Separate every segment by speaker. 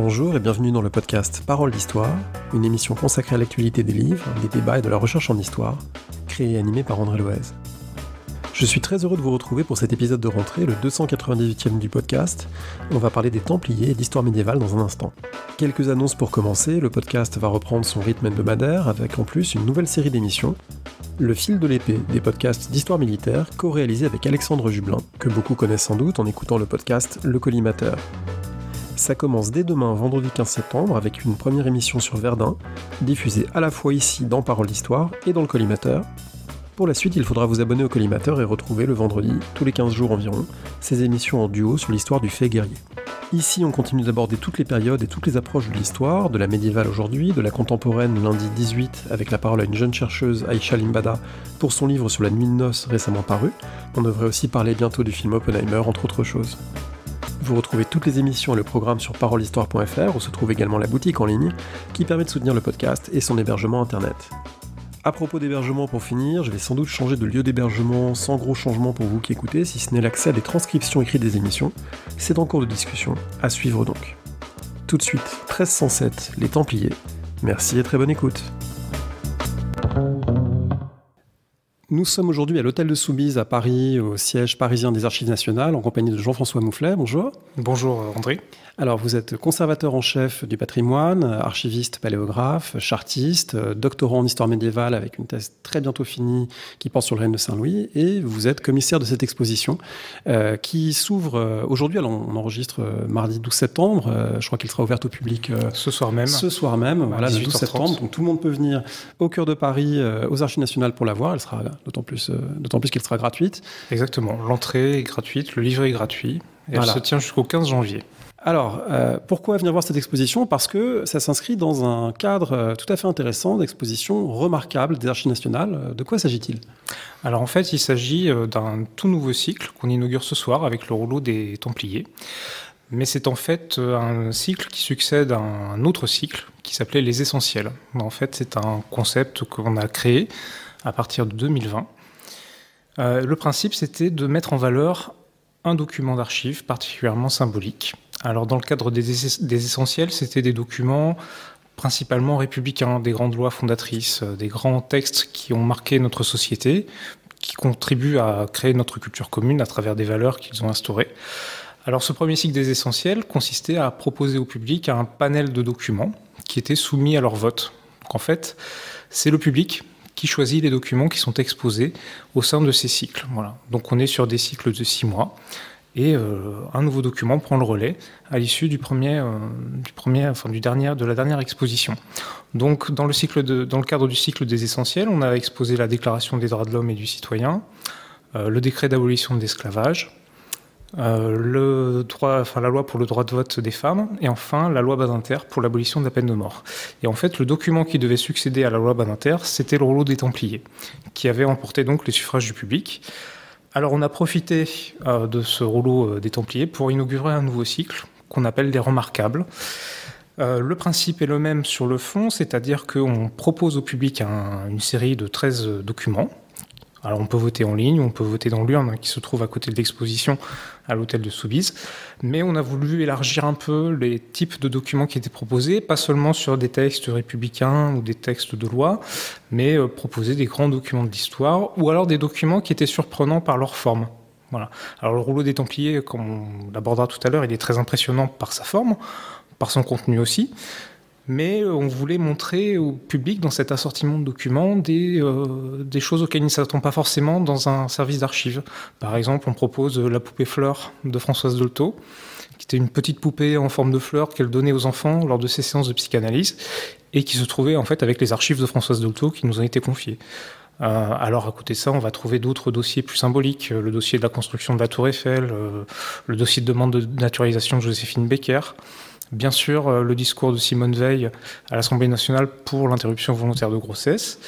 Speaker 1: Bonjour et bienvenue dans le podcast Parole d'Histoire, une émission consacrée à l'actualité des livres, des débats et de la recherche en histoire, créée et animée par André Loez. Je suis très heureux de vous retrouver pour cet épisode de rentrée, le 298e du podcast. On va parler des Templiers et d'histoire médiévale dans un instant. Quelques annonces pour commencer, le podcast va reprendre son rythme hebdomadaire avec en plus une nouvelle série d'émissions, Le fil de l'épée, des podcasts d'histoire militaire co-réalisés avec Alexandre Jublin, que beaucoup connaissent sans doute en écoutant le podcast Le Collimateur. Ça commence dès demain, vendredi 15 septembre, avec une première émission sur Verdun, diffusée à la fois ici dans Parole d'Histoire et dans le Collimateur. Pour la suite, il faudra vous abonner au Collimateur et retrouver le vendredi, tous les 15 jours environ, ces émissions en duo sur l'histoire du fait guerrier. Ici, on continue d'aborder toutes les périodes et toutes les approches de l'histoire, de la médiévale aujourd'hui, de la contemporaine lundi 18, avec la parole à une jeune chercheuse, Aïcha Limbada, pour son livre sur la nuit de noces récemment paru. On devrait aussi parler bientôt du film Oppenheimer, entre autres choses. Vous retrouvez toutes les émissions et le programme sur parolehistoire.fr, où se trouve également la boutique en ligne, qui permet de soutenir le podcast et son hébergement internet. À propos d'hébergement, pour finir, je vais sans doute changer de lieu d'hébergement sans gros changement pour vous qui écoutez, si ce n'est l'accès à des transcriptions écrites des émissions. C'est en cours de discussion, à suivre donc. Tout de suite, 1307, les Templiers. Merci et très bonne écoute. Nous sommes aujourd'hui à l'hôtel de Soubise à Paris, au siège parisien des Archives nationales, en compagnie de Jean-François Moufflet. Bonjour.
Speaker 2: Bonjour André.
Speaker 1: Alors vous êtes conservateur en chef du patrimoine, archiviste paléographe, chartiste, doctorant en histoire médiévale avec une thèse très bientôt finie qui porte sur le règne de Saint-Louis, et vous êtes commissaire de cette exposition qui s'ouvre aujourd'hui. Alors on enregistre mardi 12 septembre, je crois qu'il sera ouvert au public
Speaker 2: ce soir même.
Speaker 1: Ce soir même, voilà, le 12 septembre. Donc tout le monde peut venir au cœur de Paris, aux Archives nationales pour la voir. Elle sera d'autant plus qu'elle sera gratuite.
Speaker 2: Exactement, l'entrée est gratuite, le livret est gratuit, et elle se tient jusqu'au 15 janvier.
Speaker 1: Alors, pourquoi venir voir cette exposition ? Parce que ça s'inscrit dans un cadre tout à fait intéressant d'exposition remarquable des Archives nationales. De quoi s'agit-il ?
Speaker 2: Alors en fait, il s'agit d'un tout nouveau cycle qu'on inaugure ce soir avec le rouleau des Templiers. Mais c'est en fait un cycle qui succède à un autre cycle qui s'appelait Les Essentiels. En fait, c'est un concept qu'on a créé à partir de 2020. Le principe, c'était de mettre en valeur un document d'archives particulièrement symbolique. Alors dans le cadre des essentiels, c'était des documents principalement républicains, des grandes lois fondatrices, des grands textes qui ont marqué notre société, qui contribuent à créer notre culture commune à travers des valeurs qu'ils ont instaurées. Alors ce premier cycle des essentiels consistait à proposer au public un panel de documents qui étaient soumis à leur vote. Donc en fait, c'est le public qui choisit les documents qui sont exposés au sein de ces cycles. Voilà. Donc on est sur des cycles de 6 mois. Et un nouveau document prend le relais à l'issue de la dernière exposition. Donc, dans le cadre du cycle des essentiels, on a exposé la Déclaration des droits de l'homme et du citoyen, le décret d'abolition de l'esclavage, la loi pour le droit de vote des femmes, et enfin la loi Badinter pour l'abolition de la peine de mort. Et en fait, le document qui devait succéder à la loi Badinter, c'était le rouleau des Templiers, qui avait emporté donc les suffrages du public. Alors on a profité de ce rouleau des Templiers pour inaugurer un nouveau cycle qu'on appelle les Remarquables. Le principe est le même sur le fond, c'est-à-dire qu'on propose au public une série de 13 documents. Alors on peut voter en ligne, on peut voter dans l'urne qui se trouve à côté de l'exposition à l'hôtel de Soubise, mais on a voulu élargir un peu les types de documents qui étaient proposés, pas seulement sur des textes républicains ou des textes de loi, mais proposer des grands documents de l'histoire, ou alors des documents qui étaient surprenants par leur forme. Voilà. Alors le rouleau des Templiers, comme on l'abordera tout à l'heure, il est très impressionnant par sa forme, par son contenu aussi, mais on voulait montrer au public, dans cet assortiment de documents, des choses auxquelles il ne s'attend pas forcément dans un service d'archives. Par exemple, on propose la poupée fleur de Françoise Dolto, qui était une petite poupée en forme de fleur qu'elle donnait aux enfants lors de ses séances de psychanalyse, et qui se trouvait en fait avec les archives de Françoise Dolto qui nous ont été confiées. Alors à côté de ça, on va trouver d'autres dossiers plus symboliques, le dossier de la construction de la Tour Eiffel, le dossier de demande de naturalisation de Joséphine Baker, bien sûr le discours de Simone Veil à l'Assemblée nationale pour l'interruption volontaire de grossesse.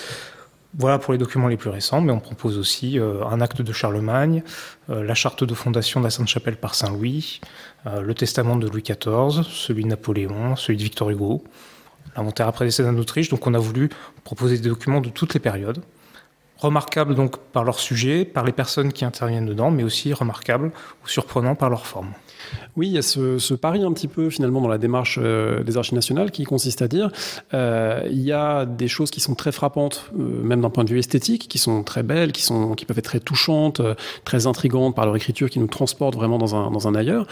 Speaker 2: Voilà pour les documents les plus récents, mais on propose aussi un acte de Charlemagne, la charte de fondation de la Sainte-Chapelle par Saint-Louis, le testament de Louis XIV, celui de Napoléon, celui de Victor Hugo, l'inventaire après décès d'Anne d'Autriche. Donc on a voulu proposer des documents de toutes les périodes, Remarquables donc par leur sujet, par les personnes qui interviennent dedans, mais aussi remarquables ou surprenants par leur forme.
Speaker 1: Oui, il y a ce pari un petit peu finalement dans la démarche des Archives nationales qui consiste à dire il y a des choses qui sont très frappantes, même d'un point de vue esthétique, qui sont très belles, qui peuvent être très touchantes, très intrigantes par leur écriture, qui nous transportent vraiment dans un ailleurs.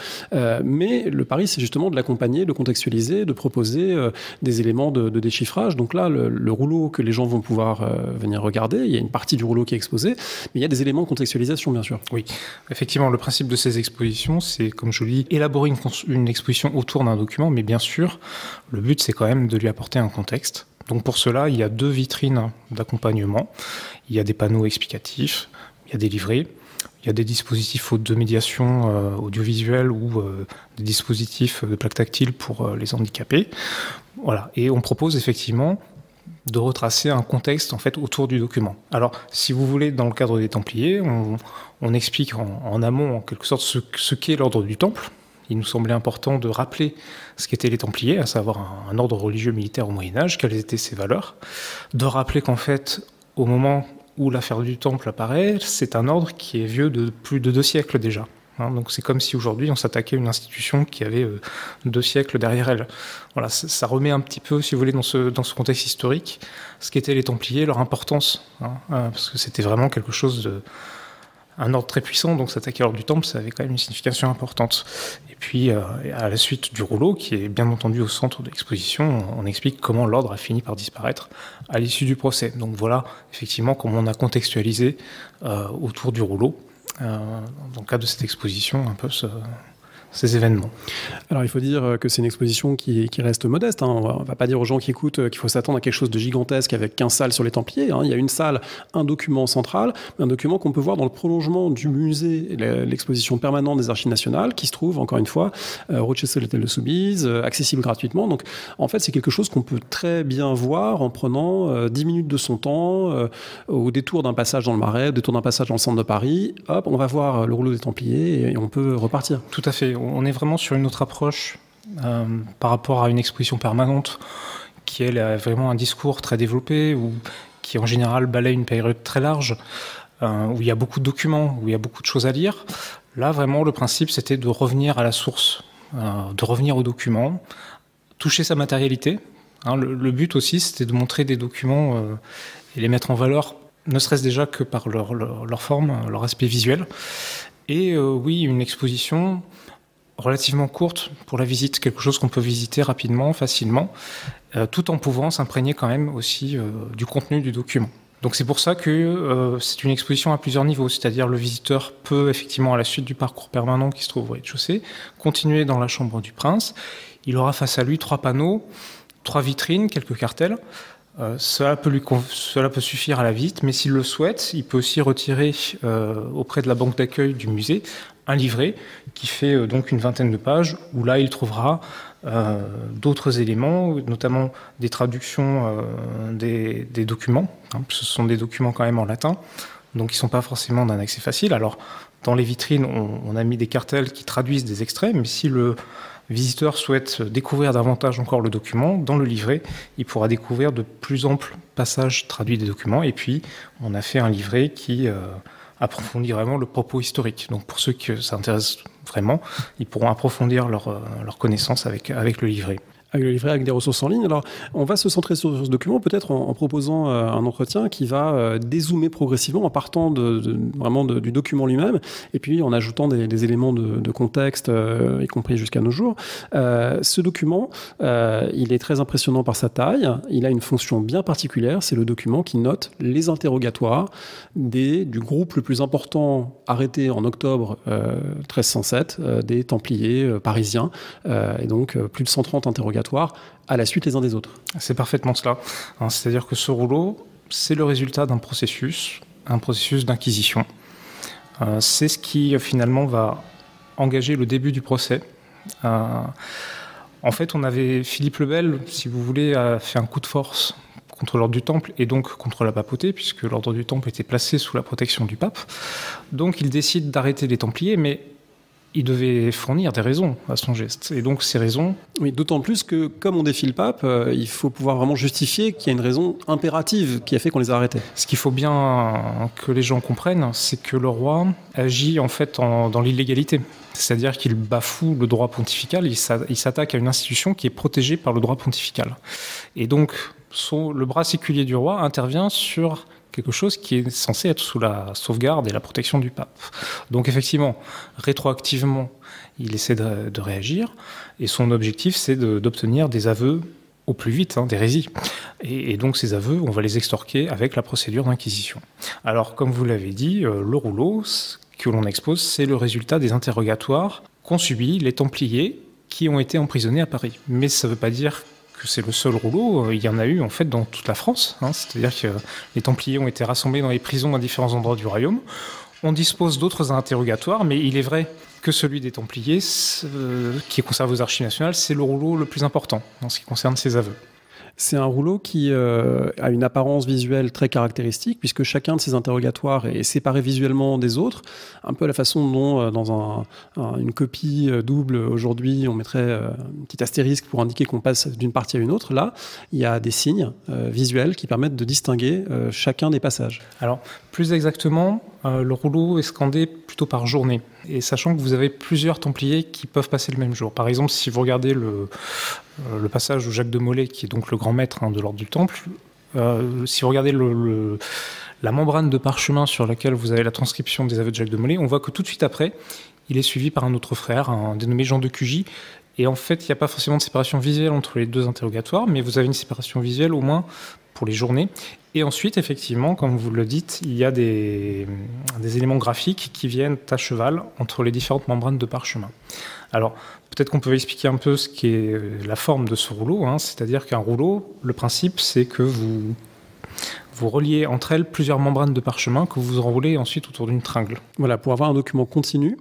Speaker 1: Mais le pari, c'est justement de l'accompagner, de contextualiser, de proposer des éléments de déchiffrage. Donc là, le rouleau que les gens vont pouvoir venir regarder, il y a une partie du rouleau qui est exposée, mais il y a des éléments de contextualisation, bien sûr.
Speaker 2: Oui, effectivement, le principe de ces expositions, c'est, comme je le dis, élaborer une exposition autour d'un document, mais bien sûr, le but, c'est quand même de lui apporter un contexte. Donc pour cela, il y a 2 vitrines d'accompagnement. Il y a des panneaux explicatifs, il y a des livrets, il y a des dispositifs de médiation audiovisuelle ou des dispositifs de plaques tactiles pour les handicapés. Voilà. Et on propose effectivement de retracer un contexte en fait autour du document. Alors, si vous voulez, dans le cadre des Templiers, on explique en amont en quelque sorte ce qu'est l'ordre du Temple. Il nous semblait important de rappeler ce qu'étaient les Templiers, à savoir un ordre religieux militaire au Moyen-Âge, quelles étaient ses valeurs, de rappeler qu'en fait, au moment où l'affaire du Temple apparaît, c'est un ordre qui est vieux de plus de 2 siècles déjà. Donc c'est comme si aujourd'hui on s'attaquait à une institution qui avait 2 siècles derrière elle. Voilà, ça remet un petit peu, si vous voulez, dans ce contexte historique, ce qu'étaient les Templiers, leur importance, parce que c'était vraiment quelque chose un ordre très puissant, donc s'attaquer à l'ordre du Temple, ça avait quand même une signification importante. Et puis, à la suite du rouleau, qui est bien entendu au centre de l'exposition, on explique comment l'ordre a fini par disparaître à l'issue du procès. Donc voilà, effectivement, comment on a contextualisé autour du rouleau, dans le cadre de cette exposition, un peu ces événements.
Speaker 1: Alors il faut dire que c'est une exposition qui reste modeste. On ne va pas dire aux gens qui écoutent qu'il faut s'attendre à quelque chose de gigantesque avec 15 salles sur les Templiers. Il y a une salle, un document central, un document qu'on peut voir dans le prolongement du musée, l'exposition permanente des Archives nationales, qui se trouve, encore une fois, Rochester l'Hôtel de Soubise, accessible gratuitement. Donc en fait, c'est quelque chose qu'on peut très bien voir en prenant 10 minutes de son temps, au détour d'un passage dans le Marais, au détour d'un passage dans le centre de Paris. Hop, on va voir le rouleau des Templiers et on peut repartir.
Speaker 2: Tout à fait. On est vraiment sur une autre approche par rapport à une exposition permanente qui, elle, a vraiment un discours très développé ou qui, en général, balaye une période très large, où il y a beaucoup de documents, où il y a beaucoup de choses à lire. Là, vraiment, le principe, c'était de revenir à la source, de revenir aux documents, toucher sa matérialité. Le but aussi, c'était de montrer des documents et les mettre en valeur, ne serait-ce déjà que par leur forme, leur aspect visuel. Et oui, une exposition relativement courte pour la visite, quelque chose qu'on peut visiter rapidement, facilement, tout en pouvant s'imprégner quand même aussi du contenu du document. Donc c'est pour ça que c'est une exposition à plusieurs niveaux, c'est-à-dire le visiteur peut effectivement, à la suite du parcours permanent qui se trouve au rez-de-chaussée, continuer dans la chambre du prince. Il aura face à lui 3 panneaux, 3 vitrines, quelques cartels. Cela peut suffire à la visite, mais s'il le souhaite, il peut aussi retirer auprès de la banque d'accueil du musée un livret qui fait donc une 20aine de pages, où là il trouvera d'autres éléments, notamment des traductions des documents. Ce sont des documents quand même en latin, donc ils ne sont pas forcément d'un accès facile. Alors dans les vitrines, on a mis des cartels qui traduisent des extraits, mais si le visiteur souhaite découvrir davantage encore le document, dans le livret, il pourra découvrir de plus amples passages traduits des documents. Et puis, on a fait un livret qui approfondit vraiment le propos historique. Donc, pour ceux que ça intéresse vraiment, ils pourront approfondir leur connaissance avec le livret.
Speaker 1: Avec le livret, avec des ressources en ligne. Alors, on va se centrer sur ce document, peut-être en proposant un entretien qui va dézoomer progressivement en partant vraiment du document lui-même, et puis en ajoutant des éléments de contexte, y compris jusqu'à nos jours. Ce document, il est très impressionnant par sa taille. Il a une fonction bien particulière. C'est le document qui note les interrogatoires du groupe le plus important arrêté en octobre 1307, des Templiers parisiens, et donc plus de 130 interrogatoires à la suite les uns des autres.
Speaker 2: C'est parfaitement cela. C'est-à-dire que ce rouleau, c'est le résultat d'un processus d'inquisition. C'est ce qui finalement va engager le début du procès. En fait, Philippe le Bel, si vous voulez, a fait un coup de force contre l'ordre du Temple et donc contre la papauté, puisque l'ordre du Temple était placé sous la protection du pape. Donc il décide d'arrêter les Templiers, mais il devait fournir des raisons à son geste. Et donc ces raisons...
Speaker 1: Oui, d'autant plus que, comme on défie le pape, il faut pouvoir vraiment justifier qu'il y a une raison impérative qui a fait qu'on les a arrêtés.
Speaker 2: Ce qu'il faut bien que les gens comprennent, c'est que le roi agit en fait dans l'illégalité. C'est-à-dire qu'il bafoue le droit pontifical, il s'attaque à une institution qui est protégée par le droit pontifical. Et donc, le bras séculier du roi intervient sur quelque chose qui est censé être sous la sauvegarde et la protection du pape. Donc effectivement, rétroactivement, il essaie de réagir, et son objectif, c'est d'obtenir des aveux au plus vite, d'hérésie. Et donc ces aveux, on va les extorquer avec la procédure d'inquisition. Alors, comme vous l'avez dit, le rouleau que l'on expose, c'est le résultat des interrogatoires qu'ont subis les Templiers qui ont été emprisonnés à Paris. Mais ça ne veut pas dire que c'est le seul rouleau, il y en a eu en fait dans toute la France, c'est-à-dire que les Templiers ont été rassemblés dans les prisons à différents endroits du royaume. On dispose d'autres interrogatoires, mais il est vrai que celui des Templiers, qui est conservé aux Archives nationales, c'est le rouleau le plus important en ce qui concerne ces aveux.
Speaker 1: C'est un rouleau qui a une apparence visuelle très caractéristique, puisque chacun de ces interrogatoires est séparé visuellement des autres, un peu à la façon dont, dans une copie double, aujourd'hui, on mettrait un petit astérisque pour indiquer qu'on passe d'une partie à une autre. Là, il y a des signes visuels qui permettent de distinguer chacun des passages.
Speaker 2: Alors, plus exactement, le rouleau est scandé plutôt par journée, et sachant que vous avez plusieurs Templiers qui peuvent passer le même jour. Par exemple, si vous regardez le passage où Jacques de Molay, qui est donc le grand maître de l'ordre du Temple, si vous regardez la membrane de parchemin sur laquelle vous avez la transcription des aveux de Jacques de Molay, on voit que tout de suite après, il est suivi par un autre frère, un dénommé Jean de Cugy. Et en fait, il n'y a pas forcément de séparation visuelle entre les deux interrogatoires, mais vous avez une séparation visuelle au moins pour les journées. Et ensuite, effectivement, comme vous le dites, il y a des éléments graphiques qui viennent à cheval entre les différentes membranes de parchemin. Alors, peut-être qu'on peut expliquer un peu ce qu'est la forme de ce rouleau. C'est-à-dire qu'un rouleau, le principe, c'est que vous reliez entre elles plusieurs membranes de parchemin que vous enroulez ensuite autour d'une tringle. Voilà,
Speaker 1: pour avoir un document continu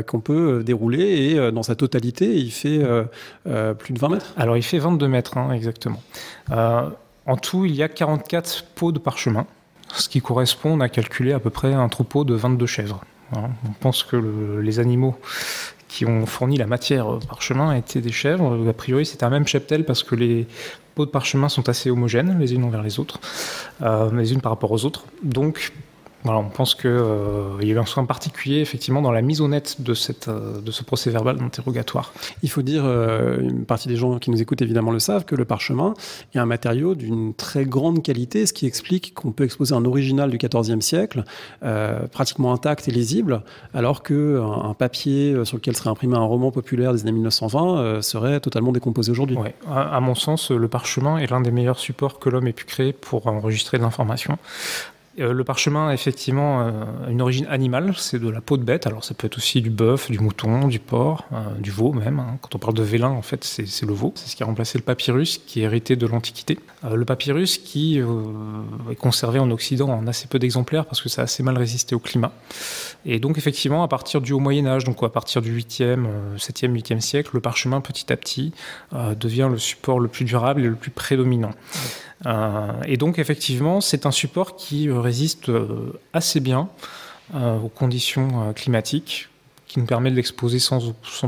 Speaker 1: qu'on peut dérouler, et dans sa totalité, il fait plus de 20 mètres.
Speaker 2: Alors, il fait 22 mètres, exactement. En tout, il y a 44 pots de parchemin, ce qui correspond, on a calculé à peu près un troupeau de 22 chèvres. On pense que les animaux qui ont fourni la matière parchemin étaient des chèvres. A priori, c'est un même cheptel parce que les pots de parchemin sont assez homogènes, les unes envers les autres, les unes par rapport aux autres. Donc, voilà, on pense qu'il y a eu un soin particulier, effectivement, dans la mise au net de ce procès-verbal d'interrogatoire.
Speaker 1: Il faut dire, une partie des gens qui nous écoutent évidemment le savent, que le parchemin est un matériau d'une très grande qualité, ce qui explique qu'on peut exposer un original du XIVe siècle, pratiquement intact et lisible, alors qu'un papier sur lequel serait imprimé un roman populaire des années 1920 serait totalement décomposé aujourd'hui.
Speaker 2: Ouais. À mon sens, le parchemin est l'un des meilleurs supports que l'homme ait pu créer pour enregistrer de l'information. Le parchemin a effectivement une origine animale, c'est de la peau de bête. Alors ça peut être aussi du bœuf, du mouton, du porc, du veau même. Quand on parle de vélin, en fait, c'est le veau. C'est ce qui a remplacé le papyrus, qui est hérité de l'Antiquité. Le papyrus qui est conservé en Occident en assez peu d'exemplaires parce que ça a assez mal résisté au climat. Et donc effectivement, à partir du Haut Moyen-Âge, donc à partir du 8e, 7e, 8e siècle, le parchemin petit à petit devient le support le plus durable et le plus prédominant. Et donc effectivement, c'est un support qui résiste assez bien aux conditions climatiques, qui nous permet de l'exposer sans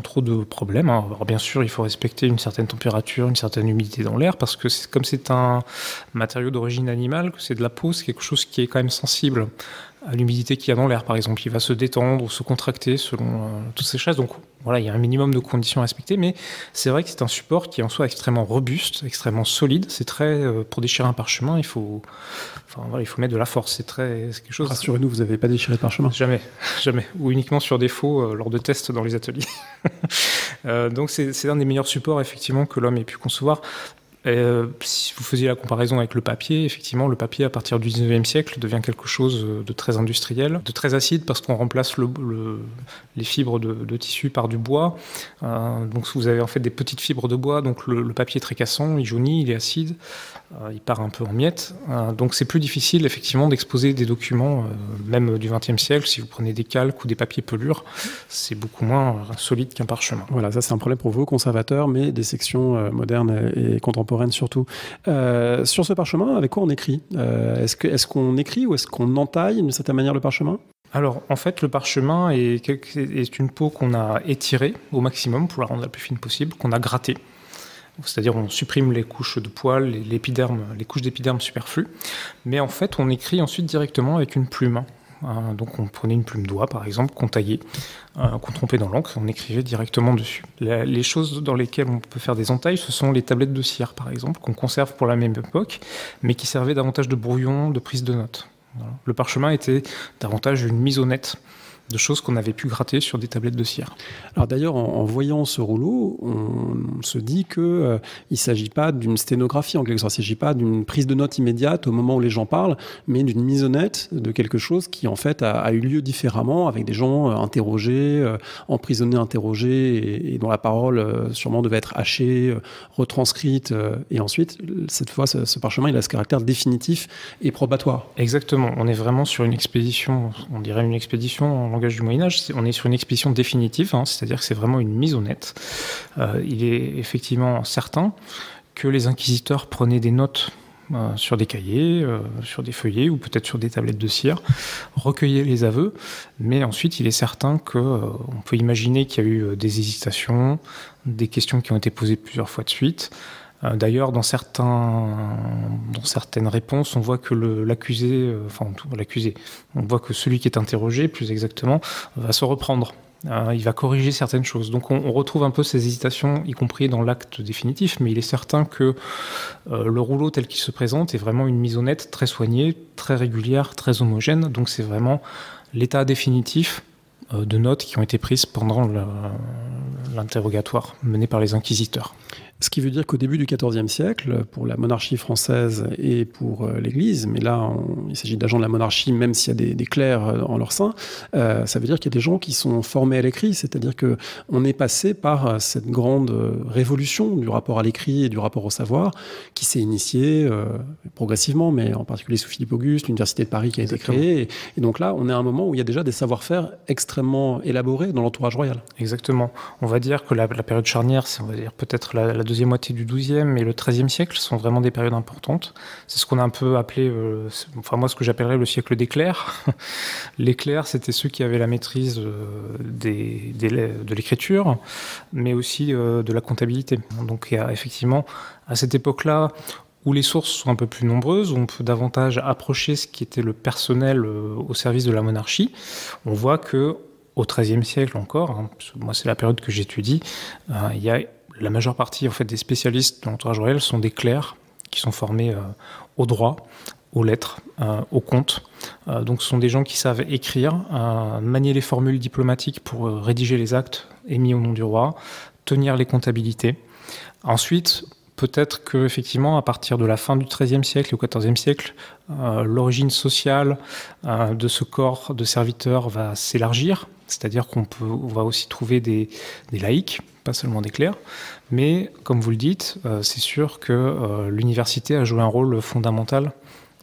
Speaker 2: trop de problèmes. Alors bien sûr, il faut respecter une certaine température, une certaine humidité dans l'air, parce que comme c'est un matériau d'origine animale, que c'est de la peau, c'est quelque chose qui est quand même sensible à l'humidité qu'il y a dans l'air, par exemple. Il va se détendre ou se contracter selon toutes ces choses. Donc voilà, il y a un minimum de conditions à respecter, mais c'est vrai que c'est un support qui est en soi extrêmement robuste, extrêmement solide. C'est très, pour déchirer un parchemin, il faut mettre de la force. C'est quelque chose.
Speaker 1: Rassurez-nous, vous n'avez pas déchiré de parchemin?
Speaker 2: Jamais, jamais. Ou uniquement sur défaut lors de tests dans les ateliers. Donc c'est un des meilleurs supports effectivement que l'homme ait pu concevoir. Si vous faisiez la comparaison avec le papier, effectivement, le papier à partir du 19e siècle devient quelque chose de très industriel, de très acide parce qu'on remplace les fibres de tissu par du bois. Donc vous avez en fait des petites fibres de bois, donc le papier est très cassant, il jaunit, il est acide, il part un peu en miettes. Donc c'est plus difficile effectivement d'exposer des documents, même du 20e siècle. Si vous prenez des calques ou des papiers pelures, c'est beaucoup moins solide qu'un parchemin.
Speaker 1: Voilà, ça c'est un problème pour vos conservateurs, mais des sections modernes et contemporaines surtout. Sur ce parchemin, avec quoi on écrit? Est-ce qu'on écrit ou est-ce qu'on entaille d'une certaine manière le parchemin?
Speaker 2: Alors, en fait, le parchemin est une peau qu'on a étirée au maximum pour la rendre la plus fine possible, qu'on a grattée. C'est-à-dire on supprime les couches de poils, les couches d'épiderme superflues, mais en fait on écrit ensuite directement avec une plume. Donc on prenait une plume d'oie par exemple, qu'on taillait, qu'on trempait dans l'encre et on écrivait directement dessus. Les choses dans lesquelles on peut faire des entailles, ce sont les tablettes de cire par exemple, qu'on conserve pour la même époque, mais qui servaient davantage de brouillon, de prise de notes. Voilà. Le parchemin était davantage une mise au net de choses qu'on avait pu gratter sur des tablettes de cire.
Speaker 1: Alors d'ailleurs, en voyant ce rouleau, on se dit qu'il ne s'agit pas d'une sténographie, en quelque sorte. Il ne s'agit pas d'une prise de notes immédiate au moment où les gens parlent, mais d'une mise au net de quelque chose qui, en fait, a eu lieu différemment, avec des gens interrogés, emprisonnés, interrogés, et dont la parole sûrement devait être hachée, retranscrite. Et ensuite, cette fois, ce parchemin, il a ce caractère définitif et probatoire.
Speaker 2: Exactement. On est vraiment sur une expédition, on dirait une expédition en langage du Moyen-Âge, on est sur une expédition définitive, c'est-à-dire que c'est vraiment une mise au net. Il est effectivement certain que les inquisiteurs prenaient des notes sur des cahiers, sur des feuillets ou peut-être sur des tablettes de cire, recueillaient les aveux, mais ensuite il est certain qu'on peut imaginer qu'il y a eu des hésitations, des questions qui ont été posées plusieurs fois de suite. D'ailleurs, dans certaines réponses, on voit que l'accusé, on voit que celui qui est interrogé, plus exactement, va se reprendre. Il va corriger certaines choses. Donc on retrouve un peu ces hésitations, y compris dans l'acte définitif, mais il est certain que le rouleau tel qu'il se présente est vraiment une mise au net très soignée, très régulière, très homogène. Donc c'est vraiment l'état définitif de notes qui ont été prises pendant l'interrogatoire mené par les inquisiteurs.
Speaker 1: Ce qui veut dire qu'au début du XIVe siècle, pour la monarchie française et pour l'Église, mais là il s'agit d'agents de la monarchie, même s'il y a des clercs en leur sein, ça veut dire qu'il y a des gens qui sont formés à l'écrit, c'est-à-dire qu'on est passé par cette grande révolution du rapport à l'écrit et du rapport au savoir, qui s'est initiée progressivement, mais en particulier sous Philippe Auguste, l'Université de Paris qui a été créée, et donc là on est à un moment où il y a déjà des savoir-faire extrêmement élaborés dans l'entourage royal.
Speaker 2: Exactement. On va dire que la période charnière, c'est on va dire peut-être la deuxième moitié du XIIe et le XIIIe siècle sont vraiment des périodes importantes. C'est ce qu'on a un peu appelé, moi ce que j'appellerais le siècle des clercs. Les clercs, c'était ceux qui avaient la maîtrise de l'écriture, mais aussi de la comptabilité. Donc il y a effectivement, à cette époque-là, où les sources sont un peu plus nombreuses, on peut davantage approcher ce qui était le personnel au service de la monarchie. On voit que au XIIIe siècle encore, moi c'est la période que j'étudie, il y a la majeure partie en fait, des spécialistes de l'entourage royal sont des clercs qui sont formés au droit, aux lettres, au compte. Donc ce sont des gens qui savent écrire, manier les formules diplomatiques pour rédiger les actes émis au nom du roi, tenir les comptabilités. Ensuite, peut-être qu'effectivement, à partir de la fin du XIIIe siècle et au XIVe siècle, l'origine sociale de ce corps de serviteurs va s'élargir, c'est-à-dire qu'on va aussi trouver des laïcs, pas seulement des clercs, mais comme vous le dites, c'est sûr que l'université a joué un rôle fondamental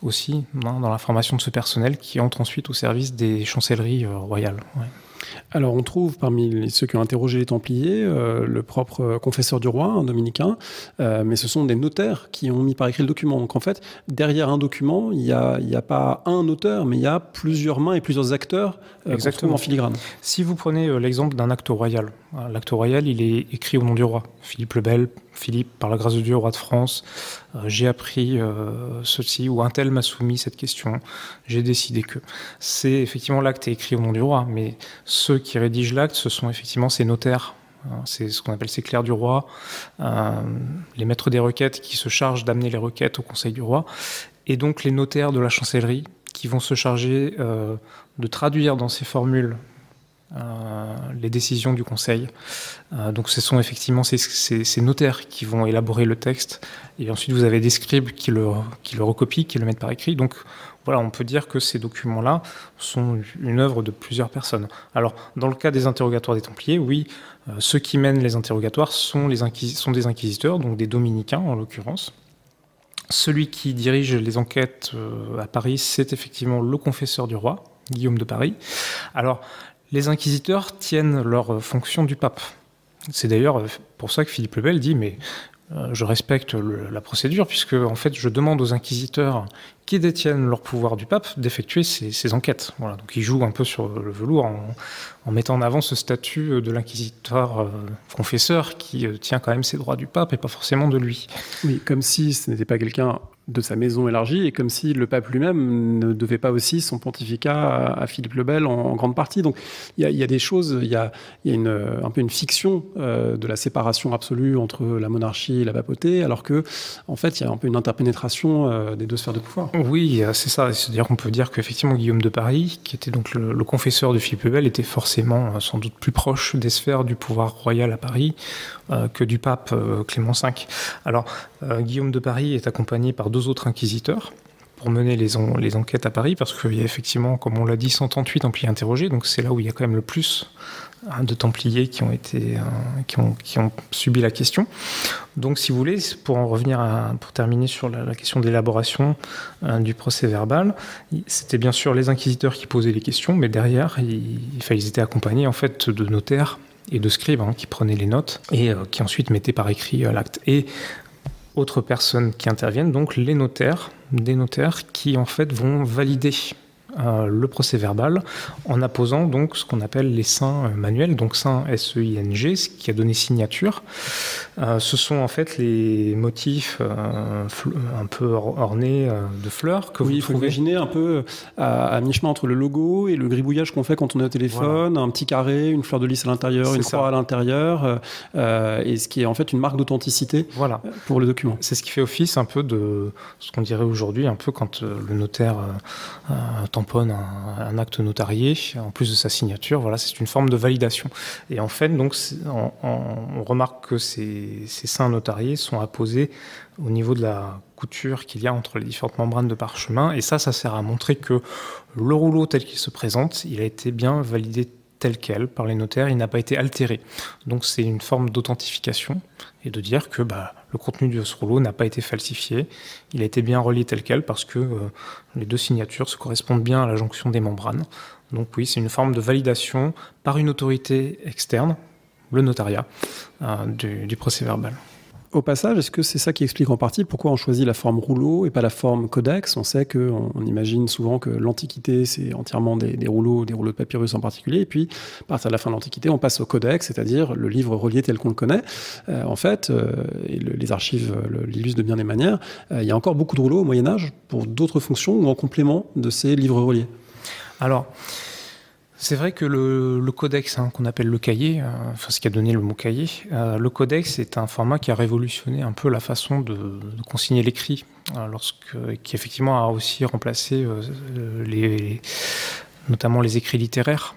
Speaker 2: aussi dans la formation de ce personnel qui entre ensuite au service des chancelleries royales. Ouais.
Speaker 1: Alors on trouve parmi ceux qui ont interrogé les Templiers le propre confesseur du roi, un dominicain, mais ce sont des notaires qui ont mis par écrit le document. Donc en fait, derrière un document, il n'y a pas un auteur, mais il y a plusieurs mains et plusieurs acteurs
Speaker 2: exactement
Speaker 1: en filigrane.
Speaker 2: Si vous prenez l'exemple d'un acte royal, l'acte royal, il est écrit au nom du roi. Philippe le Bel, Philippe, par la grâce de Dieu, roi de France, j'ai appris ceci, ou un tel m'a soumis cette question, j'ai décidé que. C'est effectivement l'acte est écrit au nom du roi, mais ceux qui rédigent l'acte, ce sont effectivement ces notaires. C'est ce qu'on appelle ces clercs du roi, les maîtres des requêtes qui se chargent d'amener les requêtes au conseil du roi, et donc les notaires de la chancellerie qui vont se charger de traduire dans ces formules les décisions du conseil. Donc ce sont effectivement ces notaires qui vont élaborer le texte, et ensuite vous avez des scribes qui le recopient, qui le mettent par écrit. Donc voilà, on peut dire que ces documents-là sont une œuvre de plusieurs personnes. Alors dans le cas des interrogatoires des Templiers, oui, ceux qui mènent les interrogatoires sont des inquisiteurs, donc des dominicains en l'occurrence. Celui qui dirige les enquêtes à Paris, c'est effectivement le confesseur du roi, Guillaume de Paris. Alors, les inquisiteurs tiennent leur fonction du pape. C'est d'ailleurs pour ça que Philippe le Bel dit, mais je respecte la procédure, puisque en fait, je demande aux inquisiteurs qui détiennent leur pouvoir du pape d'effectuer ces enquêtes. Voilà. Donc ils jouent un peu sur le velours en mettant en avant ce statut de l'inquisiteur confesseur qui tient quand même ses droits du pape et pas forcément de lui.
Speaker 1: Oui, comme si ce n'était pas quelqu'un de sa maison élargie, et comme si le pape lui-même ne devait pas aussi son pontificat à Philippe le Bel en grande partie. Donc il y a des choses, il y a un peu une fiction de la séparation absolue entre la monarchie et la papauté, alors que en fait il y a un peu une interpénétration des deux sphères de pouvoir.
Speaker 2: Oui, c'est ça. C'est-à-dire qu'on peut dire qu'effectivement Guillaume de Paris, qui était donc le confesseur de Philippe le Bel, était forcément sans doute plus proche des sphères du pouvoir royal à Paris que du pape Clément V. Alors Guillaume de Paris est accompagné par 2 autres inquisiteurs pour mener les enquêtes à Paris, parce qu'il y a effectivement, comme on l'a dit, 138 Templiers interrogés, donc c'est là où il y a quand même le plus de Templiers qui ont subi la question. Donc, si vous voulez, pour en revenir pour terminer sur la question de l'élaboration du procès verbal, c'était bien sûr les inquisiteurs qui posaient les questions, mais derrière, ils étaient accompagnés en fait de notaires et de scribes qui prenaient les notes et qui ensuite mettaient par écrit l'acte. Et autres personnes qui interviennent, donc des notaires qui en fait vont valider le procès verbal en apposant donc ce qu'on appelle les seings manuels, donc seings S-E-I-N-G, ce qui a donné signature. Ce sont en fait les motifs un peu ornés de fleurs que vous trouvez.
Speaker 1: Il faut imaginer un peu à mi-chemin entre le logo et le gribouillage qu'on fait quand on est au téléphone, voilà. Un petit carré, une fleur de lys à l'intérieur, une croix à l'intérieur, et ce qui est en fait une marque d'authenticité pour le document.
Speaker 2: C'est ce qui fait office un peu de ce qu'on dirait aujourd'hui, un peu quand le notaire tamponne un acte notarié, en plus de sa signature, voilà, c'est une forme de validation. Et en fait, donc, on remarque que ces seings notariés sont apposés au niveau de la couture qu'il y a entre les différentes membranes de parchemin, et ça sert à montrer que le rouleau tel qu'il se présente, il a été bien validé tel quel par les notaires, il n'a pas été altéré. Donc c'est une forme d'authentification et de dire que le contenu de ce rouleau n'a pas été falsifié, il a été bien relié tel quel parce que les 2 signatures se correspondent bien à la jonction des membranes. Donc oui, c'est une forme de validation par une autorité externe, le notariat, du procès verbal.
Speaker 1: Au passage, est-ce que c'est ça qui explique en partie pourquoi on choisit la forme rouleau et pas la forme codex? On sait qu'on imagine souvent que l'Antiquité, c'est entièrement des rouleaux de papyrus en particulier, et puis à partir de la fin de l'Antiquité, on passe au codex, c'est-à-dire le livre relié tel qu'on le connaît. En fait, et les archives l'illustrent de bien des manières, il y a encore beaucoup de rouleaux au Moyen-Âge pour d'autres fonctions ou en complément de ces livres reliés.
Speaker 2: Alors, c'est vrai que le codex, qu'on appelle le cahier, ce qui a donné le mot cahier, le codex est un format qui a révolutionné un peu la façon de consigner l'écrit, qui effectivement a aussi remplacé notamment les écrits littéraires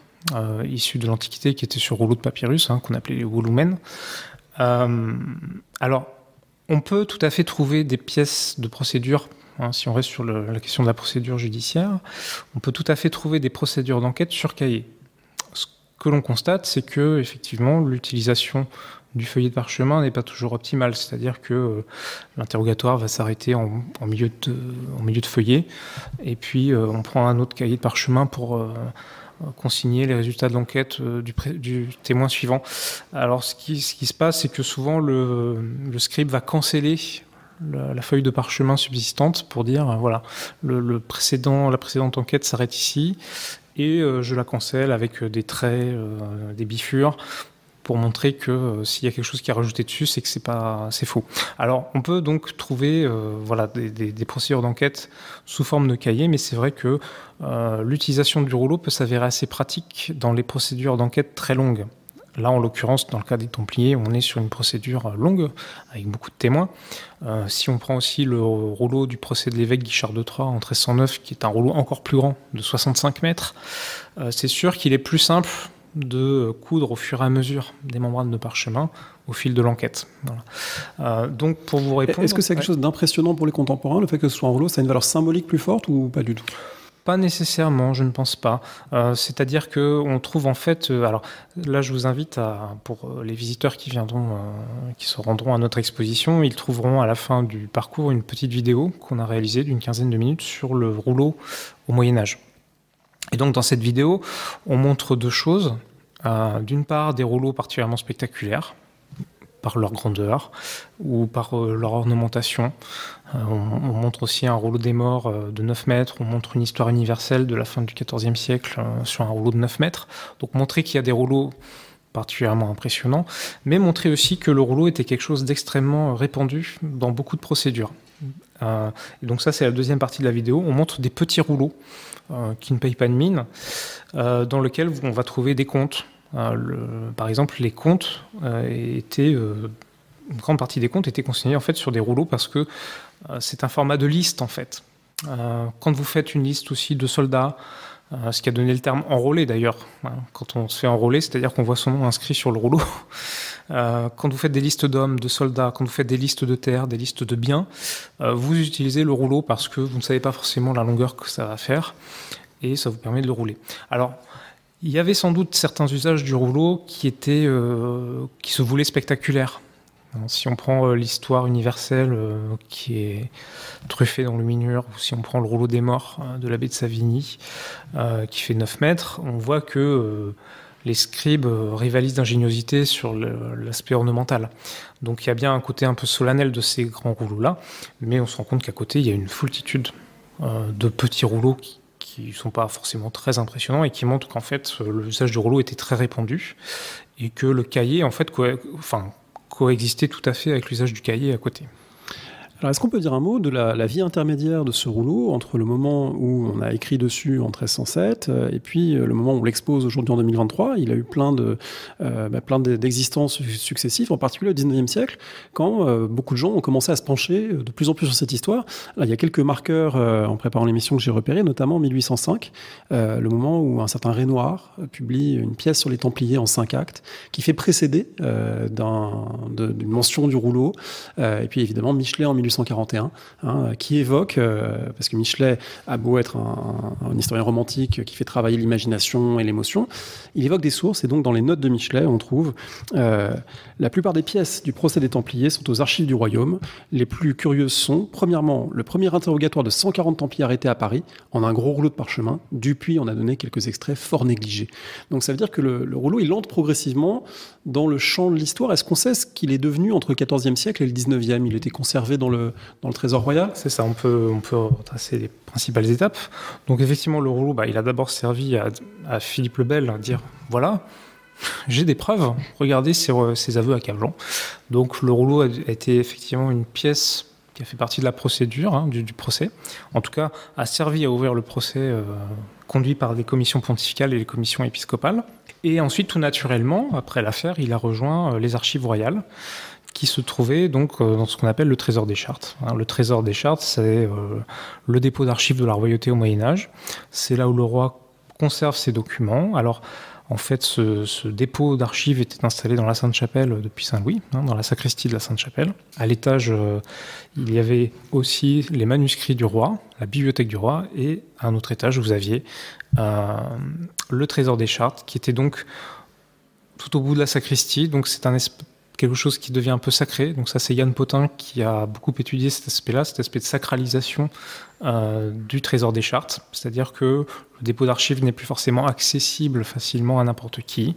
Speaker 2: issus de l'Antiquité qui étaient sur rouleau de papyrus, qu'on appelait les volumen. Alors, on peut tout à fait trouver des pièces de procédure. Si on reste sur la question de la procédure judiciaire, on peut tout à fait trouver des procédures d'enquête sur cahier. Ce que l'on constate, c'est que effectivement, l'utilisation du feuillet de parchemin n'est pas toujours optimale, c'est-à-dire que l'interrogatoire va s'arrêter en milieu de feuillet, et puis on prend un autre cahier de parchemin pour consigner les résultats de l'enquête du témoin suivant. Alors ce qui se passe, c'est que souvent le scribe va canceller la feuille de parchemin subsistante pour dire voilà, la précédente enquête s'arrête ici et je la cancelle avec des traits, des bifures pour montrer que s'il y a quelque chose qui est rajouté dessus, c'est que c'est faux. Alors on peut donc trouver des procédures d'enquête sous forme de cahier, mais c'est vrai que l'utilisation du rouleau peut s'avérer assez pratique dans les procédures d'enquête très longues. Là, en l'occurrence, dans le cas des Templiers, on est sur une procédure longue, avec beaucoup de témoins. Si on prend aussi le rouleau du procès de l'évêque Guichard de Troyes en 1309, qui est un rouleau encore plus grand, de 65 mètres, c'est sûr qu'il est plus simple de coudre au fur et à mesure des membranes de parchemin au fil de l'enquête. Voilà. Donc, pour vous répondre...
Speaker 1: Est-ce que c'est quelque chose d'impressionnant pour les contemporains, le fait que ce soit un rouleau, ça a une valeur symbolique plus forte ou pas du tout ?
Speaker 2: Pas nécessairement, je ne pense pas. C'est-à-dire qu'on trouve en fait... alors là, je vous invite pour les visiteurs qui se rendront à notre exposition, ils trouveront à la fin du parcours une petite vidéo qu'on a réalisée d'une 15aine de minutes sur le rouleau au Moyen-Âge. Et donc dans cette vidéo, on montre 2 choses. D'une part, des rouleaux particulièrement spectaculaires, par leur grandeur ou par leur ornementation. On montre aussi un rouleau des morts de 9 mètres, on montre une histoire universelle de la fin du XIVe siècle sur un rouleau de 9 mètres. Donc montrer qu'il y a des rouleaux particulièrement impressionnants, mais montrer aussi que le rouleau était quelque chose d'extrêmement répandu dans beaucoup de procédures. Et donc ça, c'est la deuxième partie de la vidéo. On montre des petits rouleaux qui ne payent pas de mine, dans lesquels on va trouver des comptes. Par exemple, les comptes une grande partie des comptes étaient consignés en fait sur des rouleaux parce que c'est un format de liste en fait. Quand vous faites une liste aussi de soldats, ce qui a donné le terme enrôlé d'ailleurs. Quand on se fait enrôler, c'est-à-dire qu'on voit son nom inscrit sur le rouleau. Quand vous faites des listes d'hommes, de soldats, quand vous faites des listes de terres, des listes de biens, vous utilisez le rouleau parce que vous ne savez pas forcément la longueur que ça va faire et ça vous permet de le rouler. Alors, il y avait sans doute certains usages du rouleau qui se voulaient spectaculaires. Si on prend l'histoire universelle qui est truffée d'enluminure, ou si on prend le rouleau des morts de l'abbé de Savigny, qui fait 9 mètres, on voit que les scribes rivalisent d'ingéniosité sur l'aspect ornemental. Donc il y a bien un côté un peu solennel de ces grands rouleaux-là, mais on se rend compte qu'à côté, il y a une foultitude de petits rouleaux qui ne sont pas forcément très impressionnants et qui montrent qu'en fait, l'usage du rouleau était très répandu et que le cahier, en fait, coexistait tout à fait avec l'usage du cahier à côté.
Speaker 1: Alors, est-ce qu'on peut dire un mot de la vie intermédiaire de ce rouleau entre le moment où on a écrit dessus en 1307 et puis le moment où on l'expose aujourd'hui en 2023? Il a eu plein d'existences successives, en particulier au XIXe siècle, quand beaucoup de gens ont commencé à se pencher de plus en plus sur cette histoire. Là, il y a quelques marqueurs en préparant l'émission que j'ai repérés, notamment en 1805, le moment où un certain Renoir publie une pièce sur les Templiers en 5 actes, qui fait précéder d'une mention du rouleau, et puis évidemment Michelet en 1841, qui évoque, parce que Michelet a beau être un historien romantique qui fait travailler l'imagination et l'émotion, il évoque des sources, et donc dans les notes de Michelet, on trouve la plupart des pièces du procès des Templiers sont aux archives du royaume. Les plus curieuses sont, premièrement, le premier interrogatoire de 140 Templiers arrêtés à Paris, en un gros rouleau de parchemin. Dupuis en a donné quelques extraits fort négligés. Donc ça veut dire que le rouleau, il entre progressivement dans le champ de l'histoire. Est-ce qu'on sait ce qu'il est devenu entre le XIVe siècle et le XIXe? Il était conservé dans le trésor royal?
Speaker 2: C'est ça, on peut retracer les principales étapes. Donc effectivement, le rouleau, il a d'abord servi à Philippe le Bel à dire, voilà, j'ai des preuves, regardez ces aveux accablants. Donc le rouleau a été effectivement une pièce qui a fait partie de la procédure du procès. En tout cas, a servi à ouvrir le procès conduit par des commissions pontificales et les commissions épiscopales. Et ensuite, tout naturellement, après l'affaire, il a rejoint les archives royales, qui se trouvait donc dans ce qu'on appelle le trésor des chartes. Le trésor des chartes, c'est le dépôt d'archives de la royauté au Moyen-Âge. C'est là où le roi conserve ses documents. Alors, en fait, ce dépôt d'archives était installé dans la Sainte-Chapelle depuis Saint-Louis, dans la sacristie de la Sainte-Chapelle. À l'étage, il y avait aussi les manuscrits du roi, la bibliothèque du roi, et à un autre étage, vous aviez le trésor des chartes, qui était donc tout au bout de la sacristie. Donc, c'est quelque chose qui devient un peu sacré. Donc ça, c'est Yann Potin qui a beaucoup étudié cet aspect-là, cet aspect de sacralisation du trésor des chartes. C'est-à-dire que le dépôt d'archives n'est plus forcément accessible facilement à n'importe qui.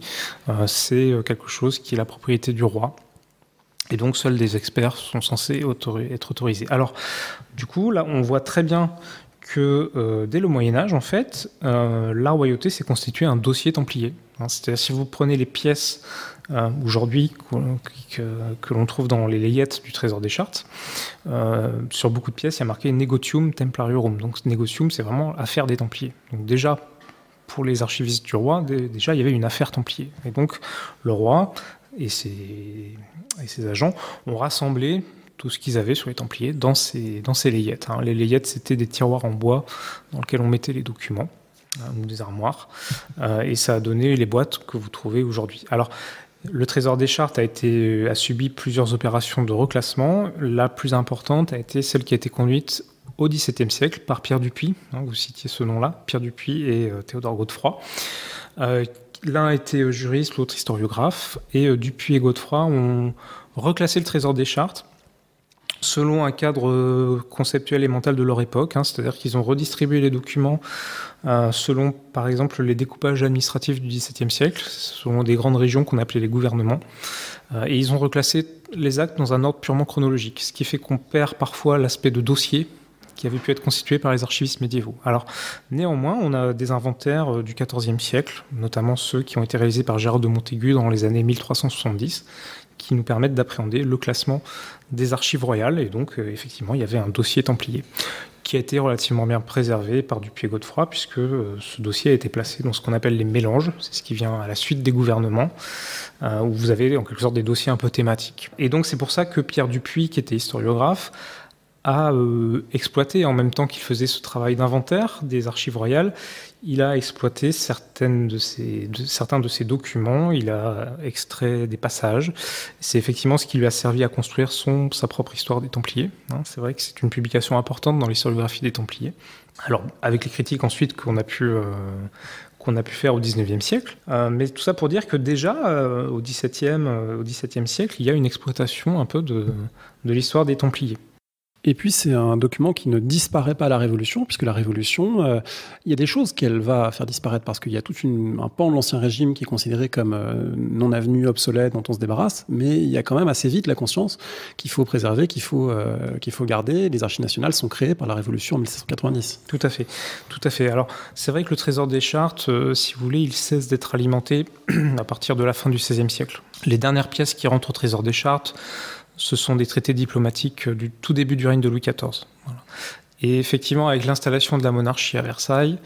Speaker 2: C'est quelque chose qui est la propriété du roi. Et donc, seuls des experts sont censés être autorisés. Alors, du coup, là, on voit très bien que dès le Moyen-Âge, en fait, la royauté s'est constituée un dossier templier. C'est-à-dire, si vous prenez les pièces aujourd'hui que l'on trouve dans les layettes du trésor des chartes, sur beaucoup de pièces, il y a marqué Negotium Templarium. Donc, Negotium, c'est vraiment affaire des Templiers. Donc, déjà, pour les archivistes du roi, déjà, il y avait une affaire templier. Et donc, le roi et ses agents ont rassemblé tout ce qu'ils avaient sur les Templiers dans ces layettes. Les layettes, c'était des tiroirs en bois dans lesquels on mettait les documents, ou des armoires, et ça a donné les boîtes que vous trouvez aujourd'hui. Alors, le trésor des chartes a subi plusieurs opérations de reclassement. La plus importante a été celle qui a été conduite au XVIIe siècle par Pierre Dupuis. Vous citiez ce nom-là, Pierre Dupuis et Théodore Godefroy. L'un était juriste, l'autre historiographe, et Dupuis et Godefroy ont reclassé le trésor des chartes selon un cadre conceptuel et mental de leur époque, c'est-à-dire qu'ils ont redistribué les documents selon, par exemple, les découpages administratifs du XVIIe siècle, selon des grandes régions qu'on appelait les gouvernements, et ils ont reclassé les actes dans un ordre purement chronologique, ce qui fait qu'on perd parfois l'aspect de dossier qui avait pu être constitué par les archivistes médiévaux. Alors, néanmoins, on a des inventaires du XIVe siècle, notamment ceux qui ont été réalisés par Gérard de Montaigu dans les années 1370, qui nous permettent d'appréhender le classement des archives royales. Et donc, effectivement, il y avait un dossier templier qui a été relativement bien préservé par Dupuy-Godefroy, puisque ce dossier a été placé dans ce qu'on appelle les mélanges, c'est ce qui vient à la suite des gouvernements, où vous avez en quelque sorte des dossiers un peu thématiques. Et donc, c'est pour ça que Pierre Dupuy, qui était historiographe, a exploité, en même temps qu'il faisait ce travail d'inventaire des archives royales, il a exploité certains de ces documents, il a extrait des passages. C'est effectivement ce qui lui a servi à construire sa propre histoire des Templiers. C'est vrai que c'est une publication importante dans l'historiographie des Templiers. Alors, avec les critiques ensuite qu'on a pu faire au XIXe siècle. Mais tout ça pour dire que déjà, au XVIIe siècle, il y a une exploitation un peu de l'histoire des Templiers.
Speaker 1: Et puis c'est un document qui ne disparaît pas à la Révolution, puisque la Révolution, il y a des choses qu'elle va faire disparaître, parce qu'il y a tout un pan de l'Ancien Régime qui est considéré comme non avenu, obsolète, dont on se débarrasse, mais il y a quand même assez vite la conscience qu'il faut préserver, qu'il faut garder. Les archives nationales sont créées par la Révolution en 1790.
Speaker 2: Tout à fait. Alors c'est vrai que le Trésor des Chartes, si vous voulez, il cesse d'être alimenté à partir de la fin du XVIe siècle. Les dernières pièces qui rentrent au Trésor des Chartes, ce sont des traités diplomatiques du tout début du règne de Louis XIV. Voilà. Et effectivement, avec l'installation de la monarchie à Versailles,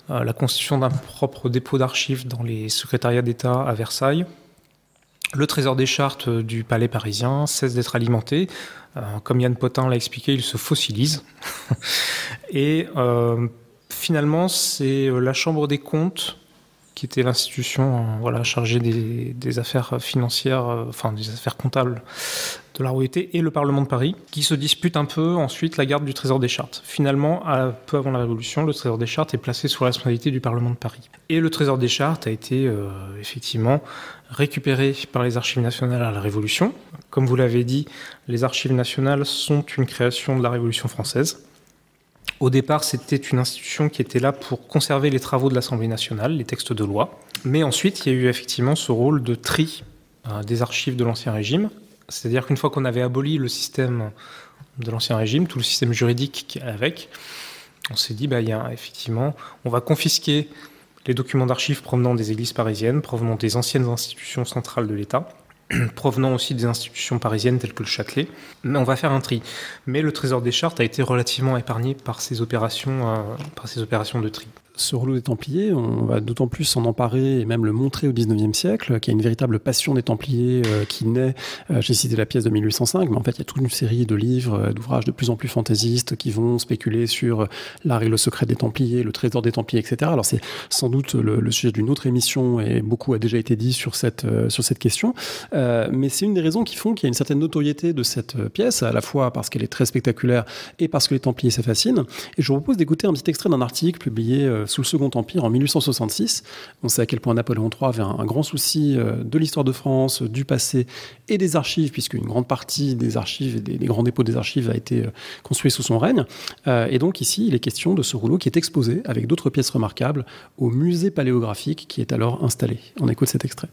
Speaker 2: la constitution d'un propre dépôt d'archives dans les secrétariats d'État à Versailles, le Trésor des Chartes du Palais parisien cesse d'être alimenté. Comme Yann Potin l'a expliqué, il se fossilise. Et finalement, c'est la Chambre des comptes qui était l'institution chargée des affaires financières, des affaires comptables de la royauté, et le Parlement de Paris, qui se disputent un peu ensuite la garde du Trésor des Chartes. Finalement, peu avant la Révolution, le Trésor des Chartes est placé sous la responsabilité du Parlement de Paris. Et le Trésor des Chartes a été effectivement récupéré par les Archives nationales à la Révolution. Comme vous l'avez dit, les Archives nationales sont une création de la Révolution française. Au départ, c'était une institution qui était là pour conserver les travaux de l'Assemblée nationale, les textes de loi. Mais ensuite, il y a eu effectivement ce rôle de tri des archives de l'Ancien Régime. C'est-à-dire qu'une fois qu'on avait aboli le système de l'Ancien Régime, tout le système juridique qui est avec, on s'est dit, effectivement, on va confisquer les documents d'archives provenant des églises parisiennes, provenant des anciennes institutions centrales de l'État, provenant aussi des institutions parisiennes telles que le Châtelet, mais on va faire un tri. Mais le Trésor des Chartes a été relativement épargné par ces opérations de tri.
Speaker 1: Ce rouleau des Templiers, on va d'autant plus s'en emparer et même le montrer au XIXe siècle, qu'il y a une véritable passion des Templiers qui naît. J'ai cité la pièce de 1805, mais en fait, il y a toute une série de livres, d'ouvrages de plus en plus fantaisistes qui vont spéculer sur l'art et le secret des Templiers, le trésor des Templiers, etc. Alors, c'est sans doute le sujet d'une autre émission et beaucoup a déjà été dit sur cette question. Mais c'est une des raisons qui font qu'il y a une certaine notoriété de cette pièce, à la fois parce qu'elle est très spectaculaire et parce que les Templiers, ça fascine. Et je vous propose d'écouter un petit extrait d'un article publié sous le Second Empire en 1866. On sait à quel point Napoléon III avait un grand souci de l'histoire de France, du passé et des archives, puisque une grande partie des archives et des grands dépôts des archives a été construit sous son règne. Et donc ici, il est question de ce rouleau qui est exposé avec d'autres pièces remarquables au musée paléographique qui est alors installé. On écoute cet extrait.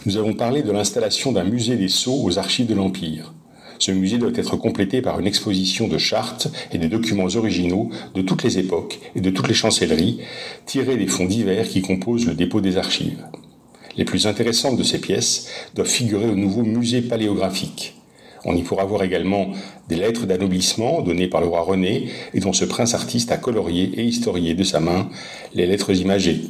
Speaker 3: Nous avons parlé de l'installation d'un musée des sceaux aux archives de l'Empire. Ce musée doit être complété par une exposition de chartes et de documents originaux de toutes les époques et de toutes les chancelleries, tirés des fonds divers qui composent le dépôt des archives. Les plus intéressantes de ces pièces doivent figurer au nouveau musée paléographique. On y pourra voir également des lettres d'anoblissement données par le roi René et dont ce prince artiste a colorié et historié de sa main les lettres imagées.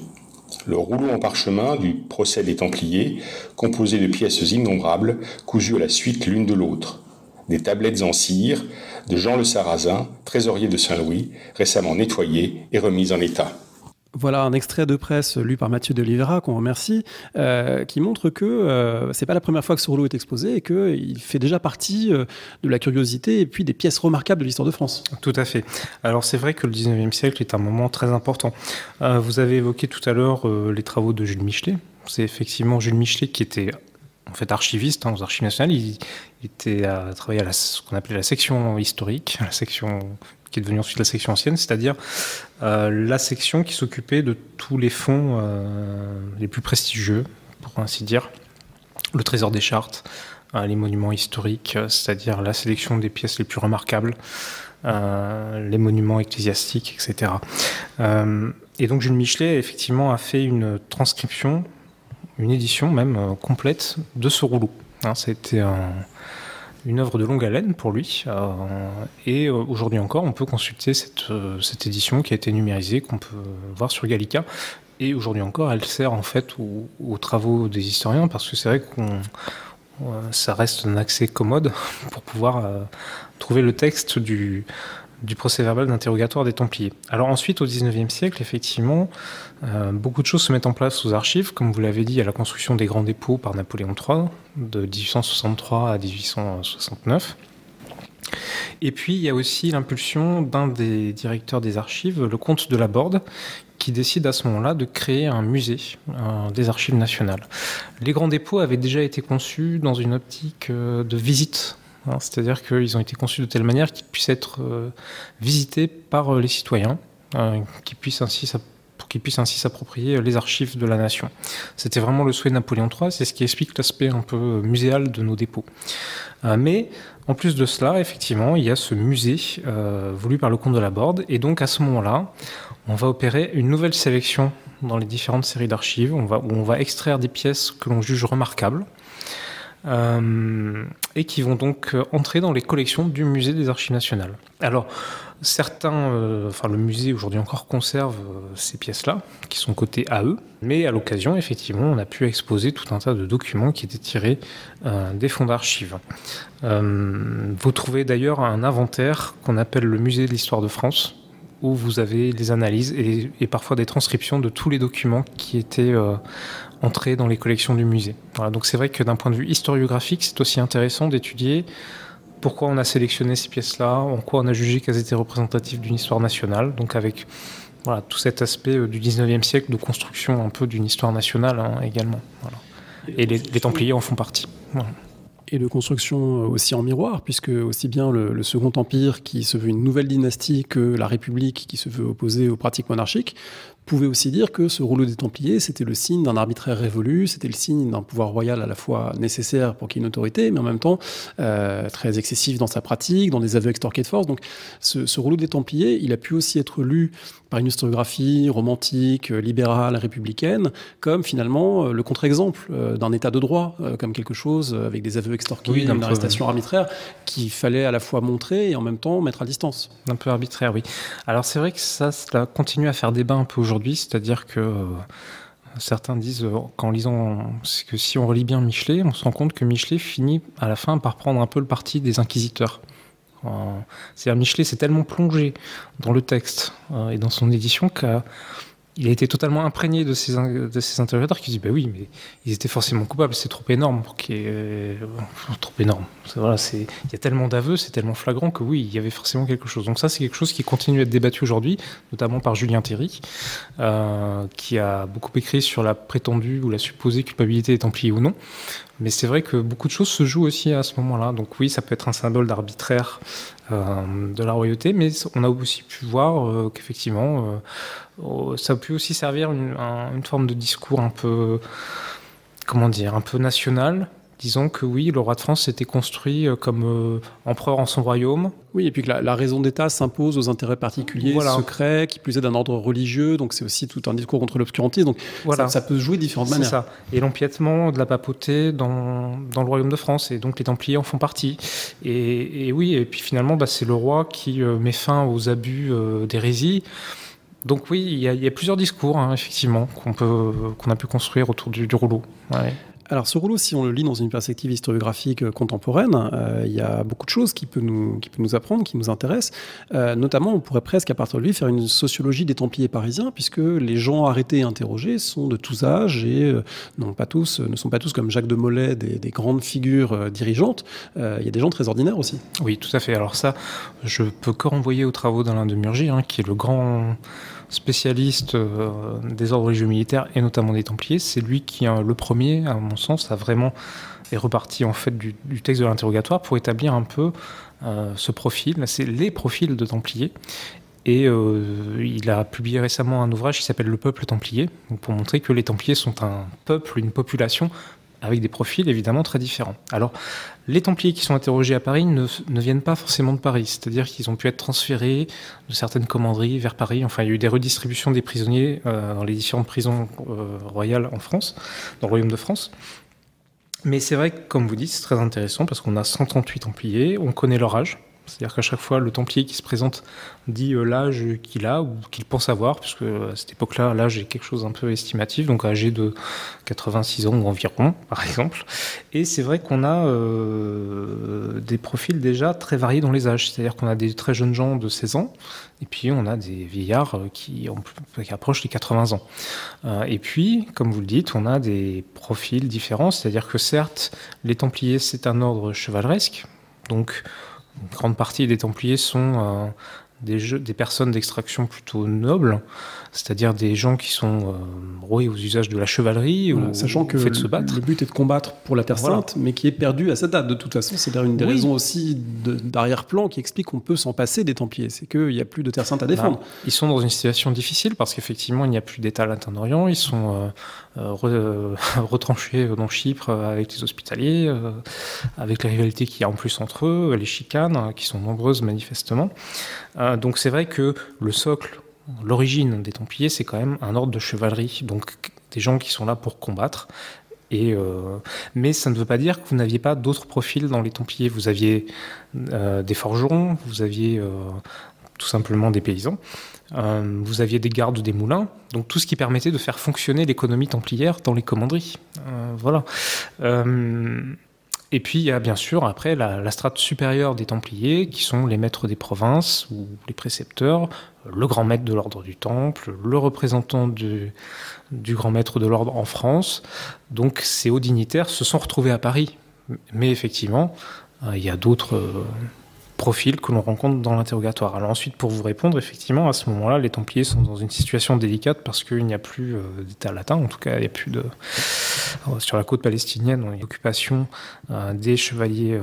Speaker 3: Le rouleau en parchemin du procès des Templiers, composé de pièces innombrables, cousues à la suite l'une de l'autre. Des tablettes en cire de Jean le Sarrazin, trésorier de Saint-Louis, récemment nettoyées et remises en état.
Speaker 1: Voilà un extrait de presse lu par Mathieu de Oliveira, qu'on remercie, qui montre que c'est pas la première fois que ce rouleau est exposé et qu'il fait déjà partie de la curiosité et puis des pièces remarquables de l'histoire de France.
Speaker 2: Tout à fait. Alors c'est vrai que le XIXe siècle est un moment très important. Vous avez évoqué tout à l'heure les travaux de Jules Michelet. C'est effectivement Jules Michelet qui était en fait archiviste aux Archives nationales. Il était à travailler à ce qu'on appelait la section historique, la section qui est devenue ensuite la section ancienne, c'est-à-dire la section qui s'occupait de tous les fonds les plus prestigieux, pour ainsi dire, le trésor des chartes, les monuments historiques, c'est-à-dire la sélection des pièces les plus remarquables, les monuments ecclésiastiques, etc. Et donc Jules Michelet, effectivement, a fait une transcription, une édition même complète de ce rouleau. Ça a été une œuvre de longue haleine pour lui. Et aujourd'hui encore, on peut consulter cette édition qui a été numérisée, qu'on peut voir sur Gallica. Et aujourd'hui encore, elle sert en fait aux travaux des historiens, parce que c'est vrai que ça reste un accès commode pour pouvoir trouver le texte du procès-verbal d'interrogatoire des Templiers. Alors ensuite, au XIXe siècle, effectivement, beaucoup de choses se mettent en place aux archives. Comme vous l'avez dit, il y a la construction des grands dépôts par Napoléon III, de 1863 à 1869. Et puis, il y a aussi l'impulsion d'un des directeurs des archives, le comte de Laborde, qui décide à ce moment-là de créer un musée des archives nationales. Les grands dépôts avaient déjà été conçus dans une optique de visite, c'est-à-dire qu'ils ont été conçus de telle manière qu'ils puissent être visités par les citoyens, pour qu'ils puissent ainsi s'approprier les archives de la nation. C'était vraiment le souhait de Napoléon III, c'est ce qui explique l'aspect un peu muséal de nos dépôts. Mais en plus de cela, effectivement, il y a ce musée voulu par le comte de Laborde, et donc à ce moment-là, on va opérer une nouvelle sélection dans les différentes séries d'archives, où on va extraire des pièces que l'on juge remarquables, et qui vont donc entrer dans les collections du musée des Archives nationales. Alors, le musée aujourd'hui encore conserve ces pièces-là, qui sont cotées AE, mais à l'occasion, effectivement, on a pu exposer tout un tas de documents qui étaient tirés des fonds d'archives. Vous trouvez d'ailleurs un inventaire qu'on appelle le musée de l'histoire de France, où vous avez les analyses et parfois des transcriptions de tous les documents qui étaient entrés dans les collections du musée. Voilà, donc c'est vrai que d'un point de vue historiographique, c'est aussi intéressant d'étudier pourquoi on a sélectionné ces pièces-là, en quoi on a jugé qu'elles étaient représentatives d'une histoire nationale, donc avec tout cet aspect du 19e siècle de construction un peu d'une histoire nationale également. Voilà. Et les Templiers en font partie. Voilà.
Speaker 1: Et de construction aussi en miroir, puisque aussi bien le Second Empire, qui se veut une nouvelle dynastie, que la République, qui se veut opposée aux pratiques monarchiques, pouvait aussi dire que ce rouleau des Templiers, c'était le signe d'un arbitraire révolu, c'était le signe d'un pouvoir royal à la fois nécessaire pour qu'il y ait une autorité, mais en même temps très excessif dans sa pratique, dans des aveux extorqués de force. Donc ce rouleau des Templiers, il a pu aussi être lu par une historiographie romantique, libérale, républicaine, comme finalement le contre-exemple d'un état de droit, comme quelque chose avec des aveux extorqués, une arrestation arbitraire qu'il fallait à la fois montrer et en même temps mettre à distance.
Speaker 2: Un peu arbitraire, oui. Alors c'est vrai que ça continue à faire débat un peu aujourd'hui, c'est-à-dire que certains disent, qu'en lisant, que si on relit bien Michelet, on se rend compte que Michelet finit à la fin par prendre un peu le parti des inquisiteurs. C'est-à-dire Michelet s'est tellement plongé dans le texte et dans son édition qu'il a été totalement imprégné de ces interrogateurs qui disent bah oui, mais ils étaient forcément coupables, c'est trop énorme trop énorme. Il y a tellement d'aveux, c'est tellement flagrant que oui, il y avait forcément quelque chose. Donc ça, c'est quelque chose qui continue à être débattu aujourd'hui, notamment par Julien Théry, qui a beaucoup écrit sur la prétendue ou la supposée culpabilité des Templiers ou non. Mais c'est vrai que beaucoup de choses se jouent aussi à ce moment-là. Donc oui, ça peut être un symbole d'arbitraire de la royauté, mais on a aussi pu voir qu'effectivement, ça a pu aussi servir une forme de discours un peu, un peu national. Disons que oui, le roi de France s'était construit comme empereur en son royaume.
Speaker 1: Oui, et puis que la raison d'État s'impose aux intérêts particuliers, secrets, qui plus est d'un ordre religieux, donc c'est aussi tout un discours contre l'obscurantisme, donc ça peut se jouer de différentes manières.
Speaker 2: C'est ça. Et l'empiètement de la papauté dans le royaume de France, et donc les Templiers en font partie. Et oui, et puis finalement, c'est le roi qui met fin aux abus d'hérésie. Donc oui, il y a plusieurs discours, effectivement, qu'on a pu construire autour du rouleau. Ouais.
Speaker 1: Alors ce rouleau, si on le lit dans une perspective historiographique contemporaine, il y a beaucoup de choses qui peut nous apprendre, qui nous intéressent. Notamment, on pourrait presque à partir de lui faire une sociologie des Templiers parisiens, puisque les gens arrêtés et interrogés sont de tous âges et ne sont pas tous comme Jacques de Molay, des grandes figures dirigeantes. Il y a des gens très ordinaires aussi.
Speaker 2: Oui, tout à fait. Alors ça, je peux que renvoyer aux travaux d'Alain de Murgy, qui est le grand spécialiste des ordres religieux militaires et notamment des Templiers. C'est lui qui, le premier, à mon sens, a vraiment est reparti en fait du texte de l'interrogatoire pour établir un peu ce profil. C'est les profils de Templiers. Et il a publié récemment un ouvrage qui s'appelle Le peuple templier, pour montrer que les Templiers sont un peuple, une population, avec des profils évidemment très différents. Alors, les Templiers qui sont interrogés à Paris ne viennent pas forcément de Paris, c'est-à-dire qu'ils ont pu être transférés de certaines commanderies vers Paris. Enfin, il y a eu des redistributions des prisonniers dans les différentes prisons royales en France, dans le Royaume de France. Mais c'est vrai que, comme vous dites, c'est très intéressant parce qu'on a 138 Templiers, on connaît leur âge. C'est-à-dire qu'à chaque fois, le Templier qui se présente dit l'âge qu'il a ou qu'il pense avoir, puisque à cette époque-là, l'âge est quelque chose un peu estimatif, donc âgé de 86 ans ou environ, par exemple. Et c'est vrai qu'on a des profils déjà très variés dans les âges. C'est-à-dire qu'on a des très jeunes gens de 16 ans, et puis on a des vieillards qui approchent les 80 ans. Et puis, comme vous le dites, on a des profils différents. C'est-à-dire que certes, les Templiers, c'est un ordre chevaleresque, donc une grande partie des Templiers sont des personnes d'extraction plutôt noble, c'est-à-dire des gens qui sont roués aux usages de la chevalerie,
Speaker 1: voilà, sachant que
Speaker 2: fait de se battre.
Speaker 1: Le but est de combattre pour la Terre Sainte, mais qui est perdu à cette date de toute façon. C'est une des raisons aussi d'arrière-plan qui explique qu'on peut s'en passer des Templiers, c'est qu'il n'y a plus de Terre Sainte à défendre.
Speaker 2: Ils sont dans une situation difficile parce qu'effectivement il n'y a plus d'État à l'Orient, ils sont retranchés dans Chypre avec les Hospitaliers, avec la rivalité qu'il y a en plus entre eux, les chicanes qui sont nombreuses manifestement. Donc c'est vrai que le socle, l'origine des Templiers, c'est quand même un ordre de chevalerie, donc des gens qui sont là pour combattre. Mais ça ne veut pas dire que vous n'aviez pas d'autres profils dans les Templiers. Vous aviez des forgerons, vous aviez tout simplement des paysans, vous aviez des gardes des moulins, donc tout ce qui permettait de faire fonctionner l'économie templière dans les commanderies. Voilà. Et puis il y a bien sûr après la strate supérieure des Templiers qui sont les maîtres des provinces ou les précepteurs, le grand maître de l'ordre du Temple, le représentant du grand maître de l'ordre en France. Donc ces hauts dignitaires se sont retrouvés à Paris. Mais effectivement, il y a d'autres profils que l'on rencontre dans l'interrogatoire. Alors ensuite, pour vous répondre, effectivement, à ce moment-là, les Templiers sont dans une situation délicate parce qu'il n'y a plus d'État latin, en tout cas, il n'y a plus de... Sur la côte palestinienne, on a une occupation des chevaliers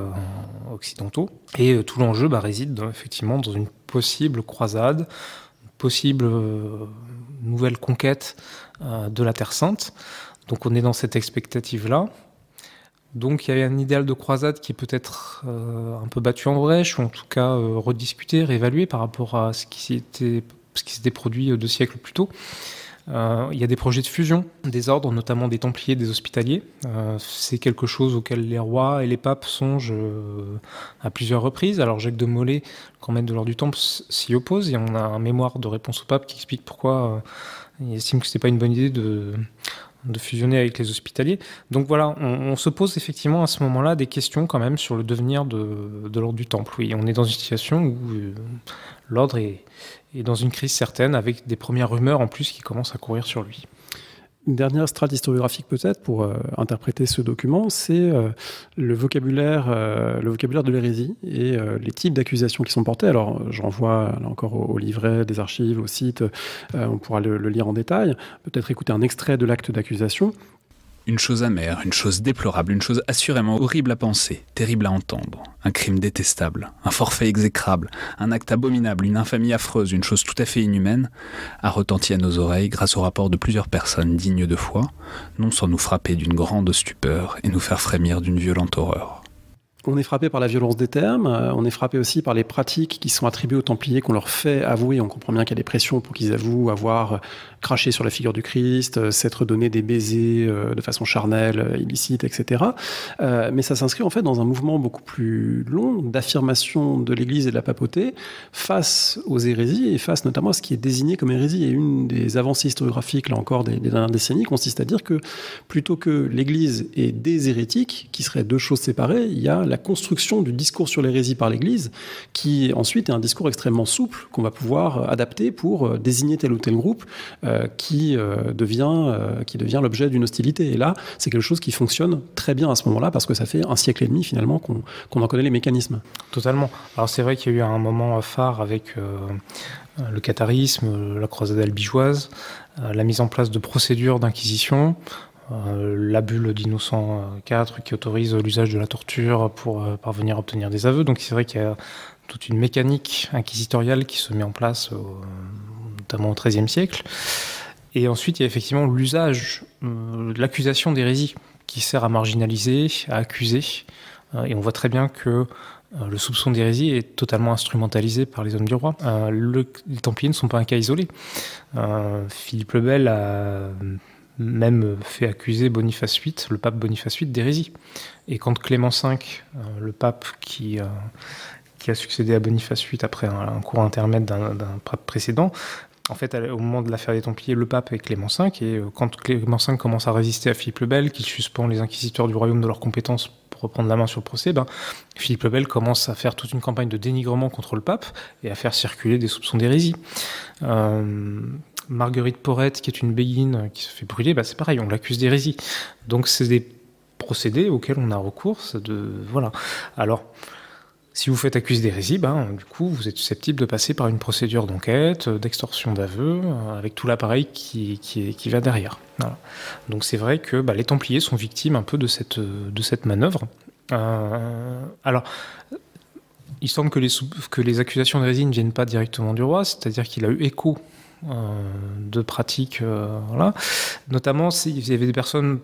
Speaker 2: occidentaux. Et tout l'enjeu réside effectivement dans une possible croisade, une possible nouvelle conquête de la Terre Sainte. Donc on est dans cette expectative-là. Donc il y a un idéal de croisade qui est peut-être un peu battu en brèche, ou en tout cas rediscuté, réévalué par rapport à ce qui s'était produit 2 siècles plus tôt. Il y a des projets de fusion des ordres, notamment des Templiers, des Hospitaliers. C'est quelque chose auquel les rois et les papes songent à plusieurs reprises. Alors Jacques de Molay, grand maître de l'ordre du Temple, s'y oppose, et on a un mémoire de réponse au pape qui explique pourquoi il estime que ce n'est pas une bonne idée de fusionner avec les Hospitaliers. Donc voilà, on se pose effectivement à ce moment-là des questions quand même sur le devenir de l'ordre du Temple. Oui, on est dans une situation où l'ordre est dans une crise certaine, avec des premières rumeurs en plus qui commencent à courir sur lui.
Speaker 1: Une dernière strate historiographique peut-être pour interpréter ce document, c'est le vocabulaire de l'hérésie et les types d'accusations qui sont portées. Alors je renvoie là encore au livret des archives, au site, on pourra le lire en détail, peut-être écouter un extrait de l'acte d'accusation.
Speaker 4: Une chose amère, une chose déplorable, une chose assurément horrible à penser, terrible à entendre, un crime détestable, un forfait exécrable, un acte abominable, une infamie affreuse, une chose tout à fait inhumaine, a retenti à nos oreilles grâce au rapport de plusieurs personnes dignes de foi, non sans nous frapper d'une grande stupeur et nous faire frémir d'une violente horreur.
Speaker 1: On est frappé par la violence des termes, on est frappé aussi par les pratiques qui sont attribuées aux Templiers, qu'on leur fait avouer. On comprend bien qu'il y a des pressions pour qu'ils avouent avoir craché sur la figure du Christ, s'être donné des baisers de façon charnelle, illicite, etc. Mais ça s'inscrit en fait dans un mouvement beaucoup plus long d'affirmation de l'Église et de la papauté face aux hérésies et face notamment à ce qui est désigné comme hérésie. Et une des avancées historiographiques, là encore, des dernières décennies, consiste à dire que plutôt que l'Église ait des hérétiques, qui seraient 2 choses séparées, il y a la construction du discours sur l'hérésie par l'Église, qui ensuite est un discours extrêmement souple qu'on va pouvoir adapter pour désigner tel ou tel groupe qui devient l'objet d'une hostilité. Et là, c'est quelque chose qui fonctionne très bien à ce moment-là, parce que ça fait 1 siècle et demi finalement qu'on en connaît les mécanismes.
Speaker 2: Totalement. Alors c'est vrai qu'il y a eu un moment phare avec le catharisme, la croisade albigeoise, la mise en place de procédures d'inquisition. la bulle d'Innocent IV qui autorise l'usage de la torture pour parvenir à obtenir des aveux. Donc c'est vrai qu'il y a toute une mécanique inquisitoriale qui se met en place, notamment au XIIIe siècle. Et ensuite, il y a effectivement l'usage de l'accusation d'hérésie qui sert à marginaliser, à accuser. Et on voit très bien que le soupçon d'hérésie est totalement instrumentalisé par les hommes du roi. Les Templiers ne sont pas un cas isolé. Philippe le Bel a même fait accuser Boniface VIII, le pape Boniface VIII, d'hérésie. Et quand Clément V, le pape qui a succédé à Boniface VIII après un court intermède d'un pape précédent, en fait, au moment de l'affaire des Templiers, le pape est Clément V, et quand Clément V commence à résister à Philippe le Bel, qu'il suspend les inquisiteurs du royaume de leurs compétences pour reprendre la main sur le procès, Philippe le Bel commence à faire toute une campagne de dénigrement contre le pape et à faire circuler des soupçons d'hérésie. Marguerite Porrette, qui est une béguine qui se fait brûler, c'est pareil, on l'accuse d'hérésie. Donc c'est des procédés auxquels on a recours. Voilà. Alors, si vous faites accuser d'hérésie, du coup, vous êtes susceptible de passer par une procédure d'enquête, d'extorsion d'aveux, avec tout l'appareil qui va derrière. Voilà. Donc c'est vrai que les Templiers sont victimes un peu de cette manœuvre. Alors, il semble que les accusations d'hérésie ne viennent pas directement du roi, c'est-à-dire qu'il a eu écho de pratiques, voilà. Notamment s'il y avait des personnes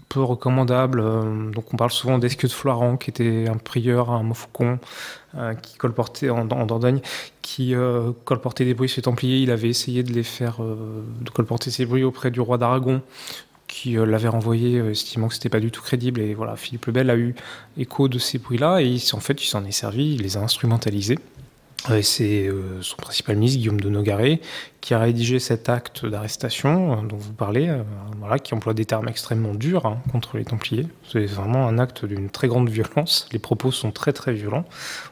Speaker 2: peu recommandables, donc on parle souvent d'Esque de Floirant, qui était un prieur à Montfaucon, qui colportait en Dordogne, qui colportait des bruits chez les Templiers. Il avait essayé de les faire de colporter ces bruits auprès du roi d'Aragon, qui l'avait renvoyé, estimant que c'était pas du tout crédible. Et voilà, Philippe le Bel a eu écho de ces bruits-là, et en fait, il s'en est servi, il les a instrumentalisés. Et c'est son principal ministre, Guillaume de Nogaret, qui a rédigé cet acte d'arrestation dont vous parlez, qui emploie des termes extrêmement durs contre les Templiers. C'est vraiment un acte d'une très grande violence. Les propos sont très très violents.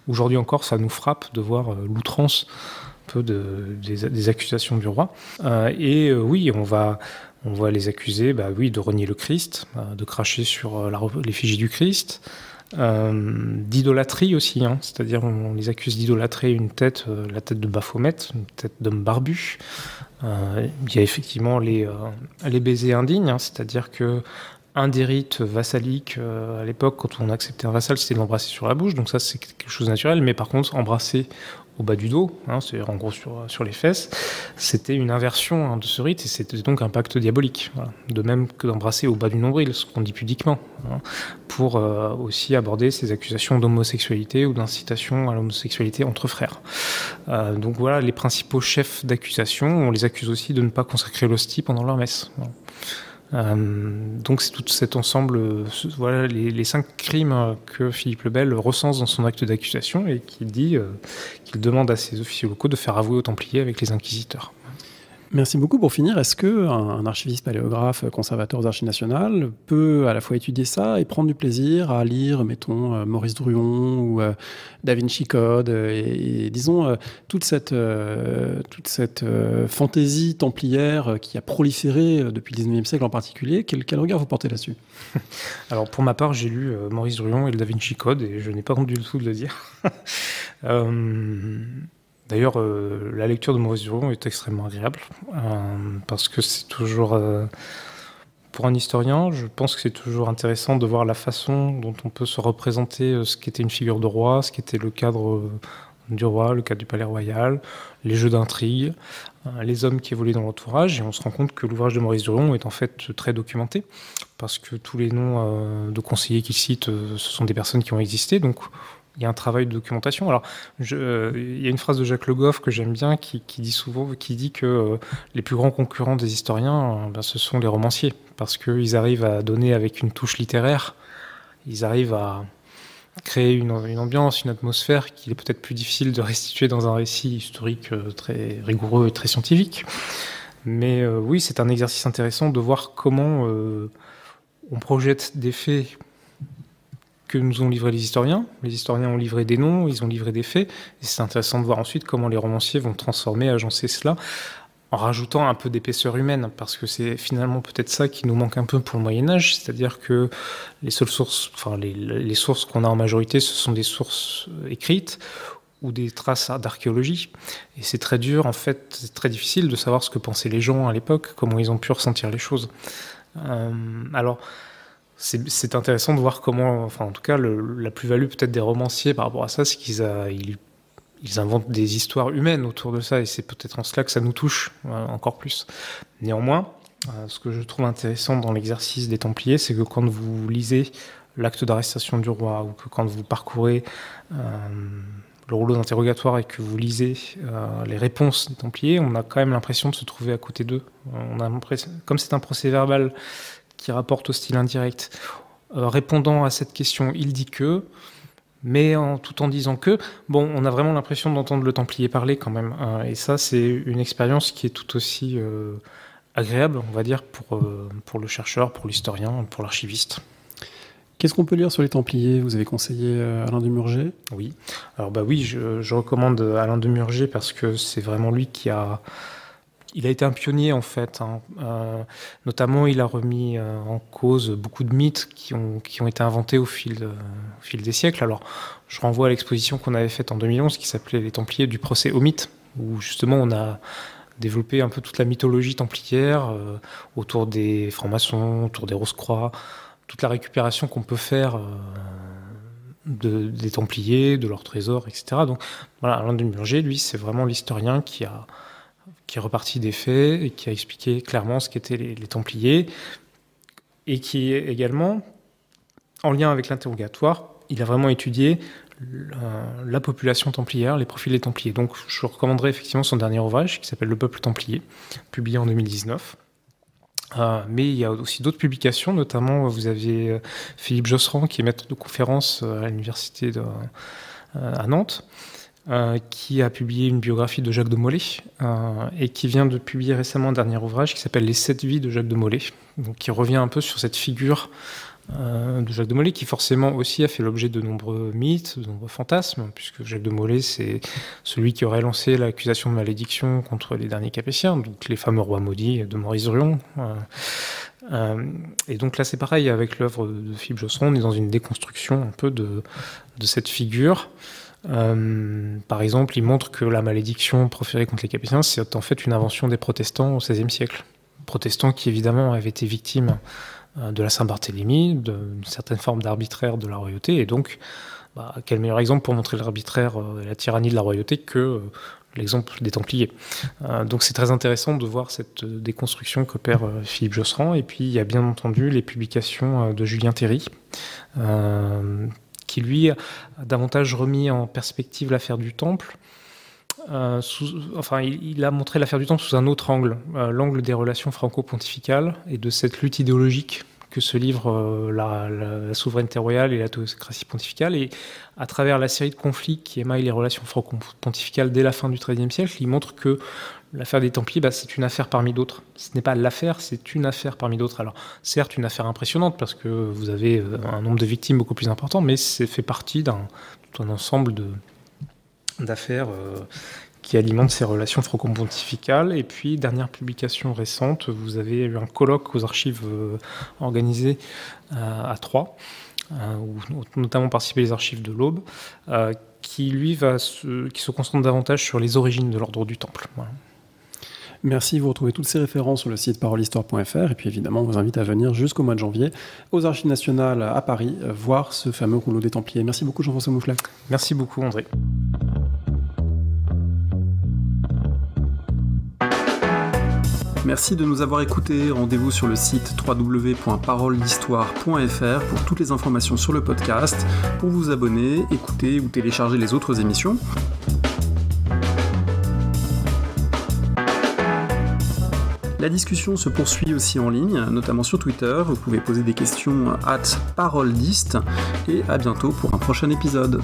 Speaker 2: Aujourd'hui encore, ça nous frappe de voir l'outrance un peu des accusations du roi. Oui, on va les accuser de renier le Christ, de cracher sur l'effigie du Christ, d'idolâtrie aussi, c'est-à-dire on les accuse d'idolâtrer une tête, la tête de Baphomet, une tête d'homme barbu. Il y a effectivement les baisers indignes, c'est-à-dire que un des rites vassaliques à l'époque, quand on acceptait un vassal, c'était de l'embrasser sur la bouche, donc ça c'est quelque chose de naturel, mais par contre embrasser au bas du dos, c'est-à-dire en gros sur les fesses, c'était une inversion de ce rite, et c'était donc un pacte diabolique. Voilà. De même que d'embrasser au bas du nombril, ce qu'on dit pudiquement, pour aussi aborder ces accusations d'homosexualité ou d'incitation à l'homosexualité entre frères. Donc voilà, les principaux chefs d'accusation, on les accuse aussi de ne pas consacrer l'hostie pendant leur messe. Voilà. Donc c'est tout cet ensemble, voilà les 5 crimes que Philippe le Bel recense dans son acte d'accusation, et qu'il dit qu'il demande à ses officiers locaux de faire avouer aux Templiers avec les inquisiteurs.
Speaker 1: Merci beaucoup. Pour finir, est-ce qu'un archiviste paléographe conservateur aux Archives nationales peut à la fois étudier ça et prendre du plaisir à lire, mettons, Maurice Druon ou Da Vinci Code et disons, toute cette fantaisie templière qui a proliféré depuis le 19e siècle en particulier, quel regard vous portez là-dessus ?
Speaker 2: Alors pour ma part, j'ai lu Maurice Druon et le Da Vinci Code, et je n'ai pas honte du tout de le dire. D'ailleurs, la lecture de Maurice Druon est extrêmement agréable, parce que c'est toujours, pour un historien, je pense que c'est toujours intéressant de voir la façon dont on peut se représenter ce qu'était une figure de roi, ce qu'était le cadre du roi, le cadre du palais royal, les jeux d'intrigue, les hommes qui évoluaient dans l'entourage, et on se rend compte que l'ouvrage de Maurice Druon est en fait très documenté, parce que tous les noms de conseillers qu'il cite, ce sont des personnes qui ont existé, donc il y a un travail de documentation. Alors, il y a une phrase de Jacques Le Goff que j'aime bien, qui dit que les plus grands concurrents des historiens, ce sont les romanciers, parce qu'ils arrivent à donner avec une touche littéraire, ils arrivent à créer une ambiance, une atmosphère qu'il est peut-être plus difficile de restituer dans un récit historique très rigoureux et très scientifique. Mais oui, c'est un exercice intéressant de voir comment on projette des faits que nous ont livré les historiens. Les historiens ont livré des noms, ils ont livré des faits, et c'est intéressant de voir ensuite comment les romanciers vont transformer, agencer cela, en rajoutant un peu d'épaisseur humaine, parce que c'est finalement peut-être ça qui nous manque un peu pour le Moyen-Âge, c'est-à-dire que les seules sources, les sources qu'on a en majorité, ce sont des sources écrites ou des traces d'archéologie, et c'est très dur, en fait, c'est très difficile de savoir ce que pensaient les gens à l'époque, comment ils ont pu ressentir les choses. Alors, c'est intéressant de voir comment, enfin en tout cas, la plus-value peut-être des romanciers par rapport à ça, c'est qu'ils inventent des histoires humaines autour de ça, et c'est peut-être en cela que ça nous touche encore plus. Néanmoins, ce que je trouve intéressant dans l'exercice des Templiers, c'est que quand vous lisez l'acte d'arrestation du roi, ou que quand vous parcourez le rouleau d'interrogatoire et que vous lisez les réponses des Templiers, on a quand même l'impression de se trouver à côté d'eux. Comme c'est un procès-verbal qui rapporte au style indirect, répondant à cette question, il dit que, mais tout en disant que, bon, on a vraiment l'impression d'entendre le Templier parler quand même. Et ça, c'est une expérience qui est tout aussi agréable, on va dire, pour le chercheur, pour l'historien, pour l'archiviste.
Speaker 1: Qu'est-ce qu'on peut lire sur les Templiers ? Vous avez conseillé Alain de Murger ?
Speaker 2: Oui. Alors oui, je recommande Alain de Murger parce que c'est vraiment lui il a été un pionnier en fait. Notamment, il a remis en cause beaucoup de mythes qui ont été inventés au fil des siècles. Alors, je renvoie à l'exposition qu'on avait faite en 2011 qui s'appelait Les Templiers du procès aux mythes, où justement on a développé un peu toute la mythologie templière autour des francs-maçons, autour des Rose-Croix, toute la récupération qu'on peut faire des Templiers, de leurs trésors, etc. Donc voilà, Alain de Murger, lui, c'est vraiment l'historien qui est reparti des faits et qui a expliqué clairement ce qu'étaient les Templiers, et qui est également, en lien avec l'interrogatoire, il a vraiment étudié la population templière, les profils des Templiers. Donc je recommanderais effectivement son dernier ouvrage qui s'appelle Le peuple templier, publié en 2019. Mais il y a aussi d'autres publications, notamment vous avez Philippe Josserand, qui est maître de conférence à l'université à Nantes, qui a publié une biographie de Jacques de Molay, et qui vient de publier récemment un dernier ouvrage qui s'appelle Les 7 vies de Jacques de Molay, donc qui revient un peu sur cette figure de Jacques de Molay, qui forcément aussi a fait l'objet de nombreux mythes, de nombreux fantasmes, puisque Jacques de Molay, c'est celui qui aurait lancé l'accusation de malédiction contre les derniers Capétiens, donc les fameux rois maudits de Maurice Druon. Et donc là, c'est pareil, avec l'œuvre de Philippe Josserand, on est dans une déconstruction un peu de cette figure. Par exemple, il montre que la malédiction proférée contre les Capétiens, c'est en fait une invention des protestants au XVIe siècle. Protestants qui, évidemment, avaient été victimes de la Saint-Barthélemy, d'une certaine forme d'arbitraire de la royauté, et donc, quel meilleur exemple pour montrer l'arbitraire et la tyrannie de la royauté que l'exemple des Templiers. Donc c'est très intéressant de voir cette déconstruction qu'opère Philippe Josserand, et puis il y a bien entendu les publications de Julien Théry, qui lui a davantage remis en perspective l'affaire du Temple. Il a montré l'affaire du Temple sous un autre angle, l'angle des relations franco-pontificales et de cette lutte idéologique que se livrent la souveraineté royale et la théocratie pontificale. Et à travers la série de conflits qui émaillent les relations franco-pontificales dès la fin du XIIIe siècle, il montre que l'affaire des Templiers, c'est une affaire parmi d'autres. Ce n'est pas l'affaire, c'est une affaire parmi d'autres. Alors, certes, une affaire impressionnante parce que vous avez un nombre de victimes beaucoup plus important, mais c'est fait partie d'un ensemble d'affaires qui alimentent ces relations franco-pontificales. Et puis, dernière publication récente, vous avez eu un colloque aux archives organisé à Troyes, où notamment participaient les archives de l'Aube, qui se concentre davantage sur les origines de l'ordre du Temple. Voilà.
Speaker 1: Merci, vous retrouvez toutes ces références sur le site parolehistoire.fr, et puis évidemment on vous invite à venir jusqu'au mois de janvier aux Archives nationales à Paris voir ce fameux rouleau des Templiers. Merci beaucoup Jean-François Mouflet.
Speaker 2: Merci beaucoup André.
Speaker 1: Merci de nous avoir écoutés. Rendez-vous sur le site www.parolehistoire.fr pour toutes les informations sur le podcast, pour vous abonner, écouter ou télécharger les autres émissions. La discussion se poursuit aussi en ligne, notamment sur Twitter. Vous pouvez poser des questions @parolediste, et à bientôt pour un prochain épisode.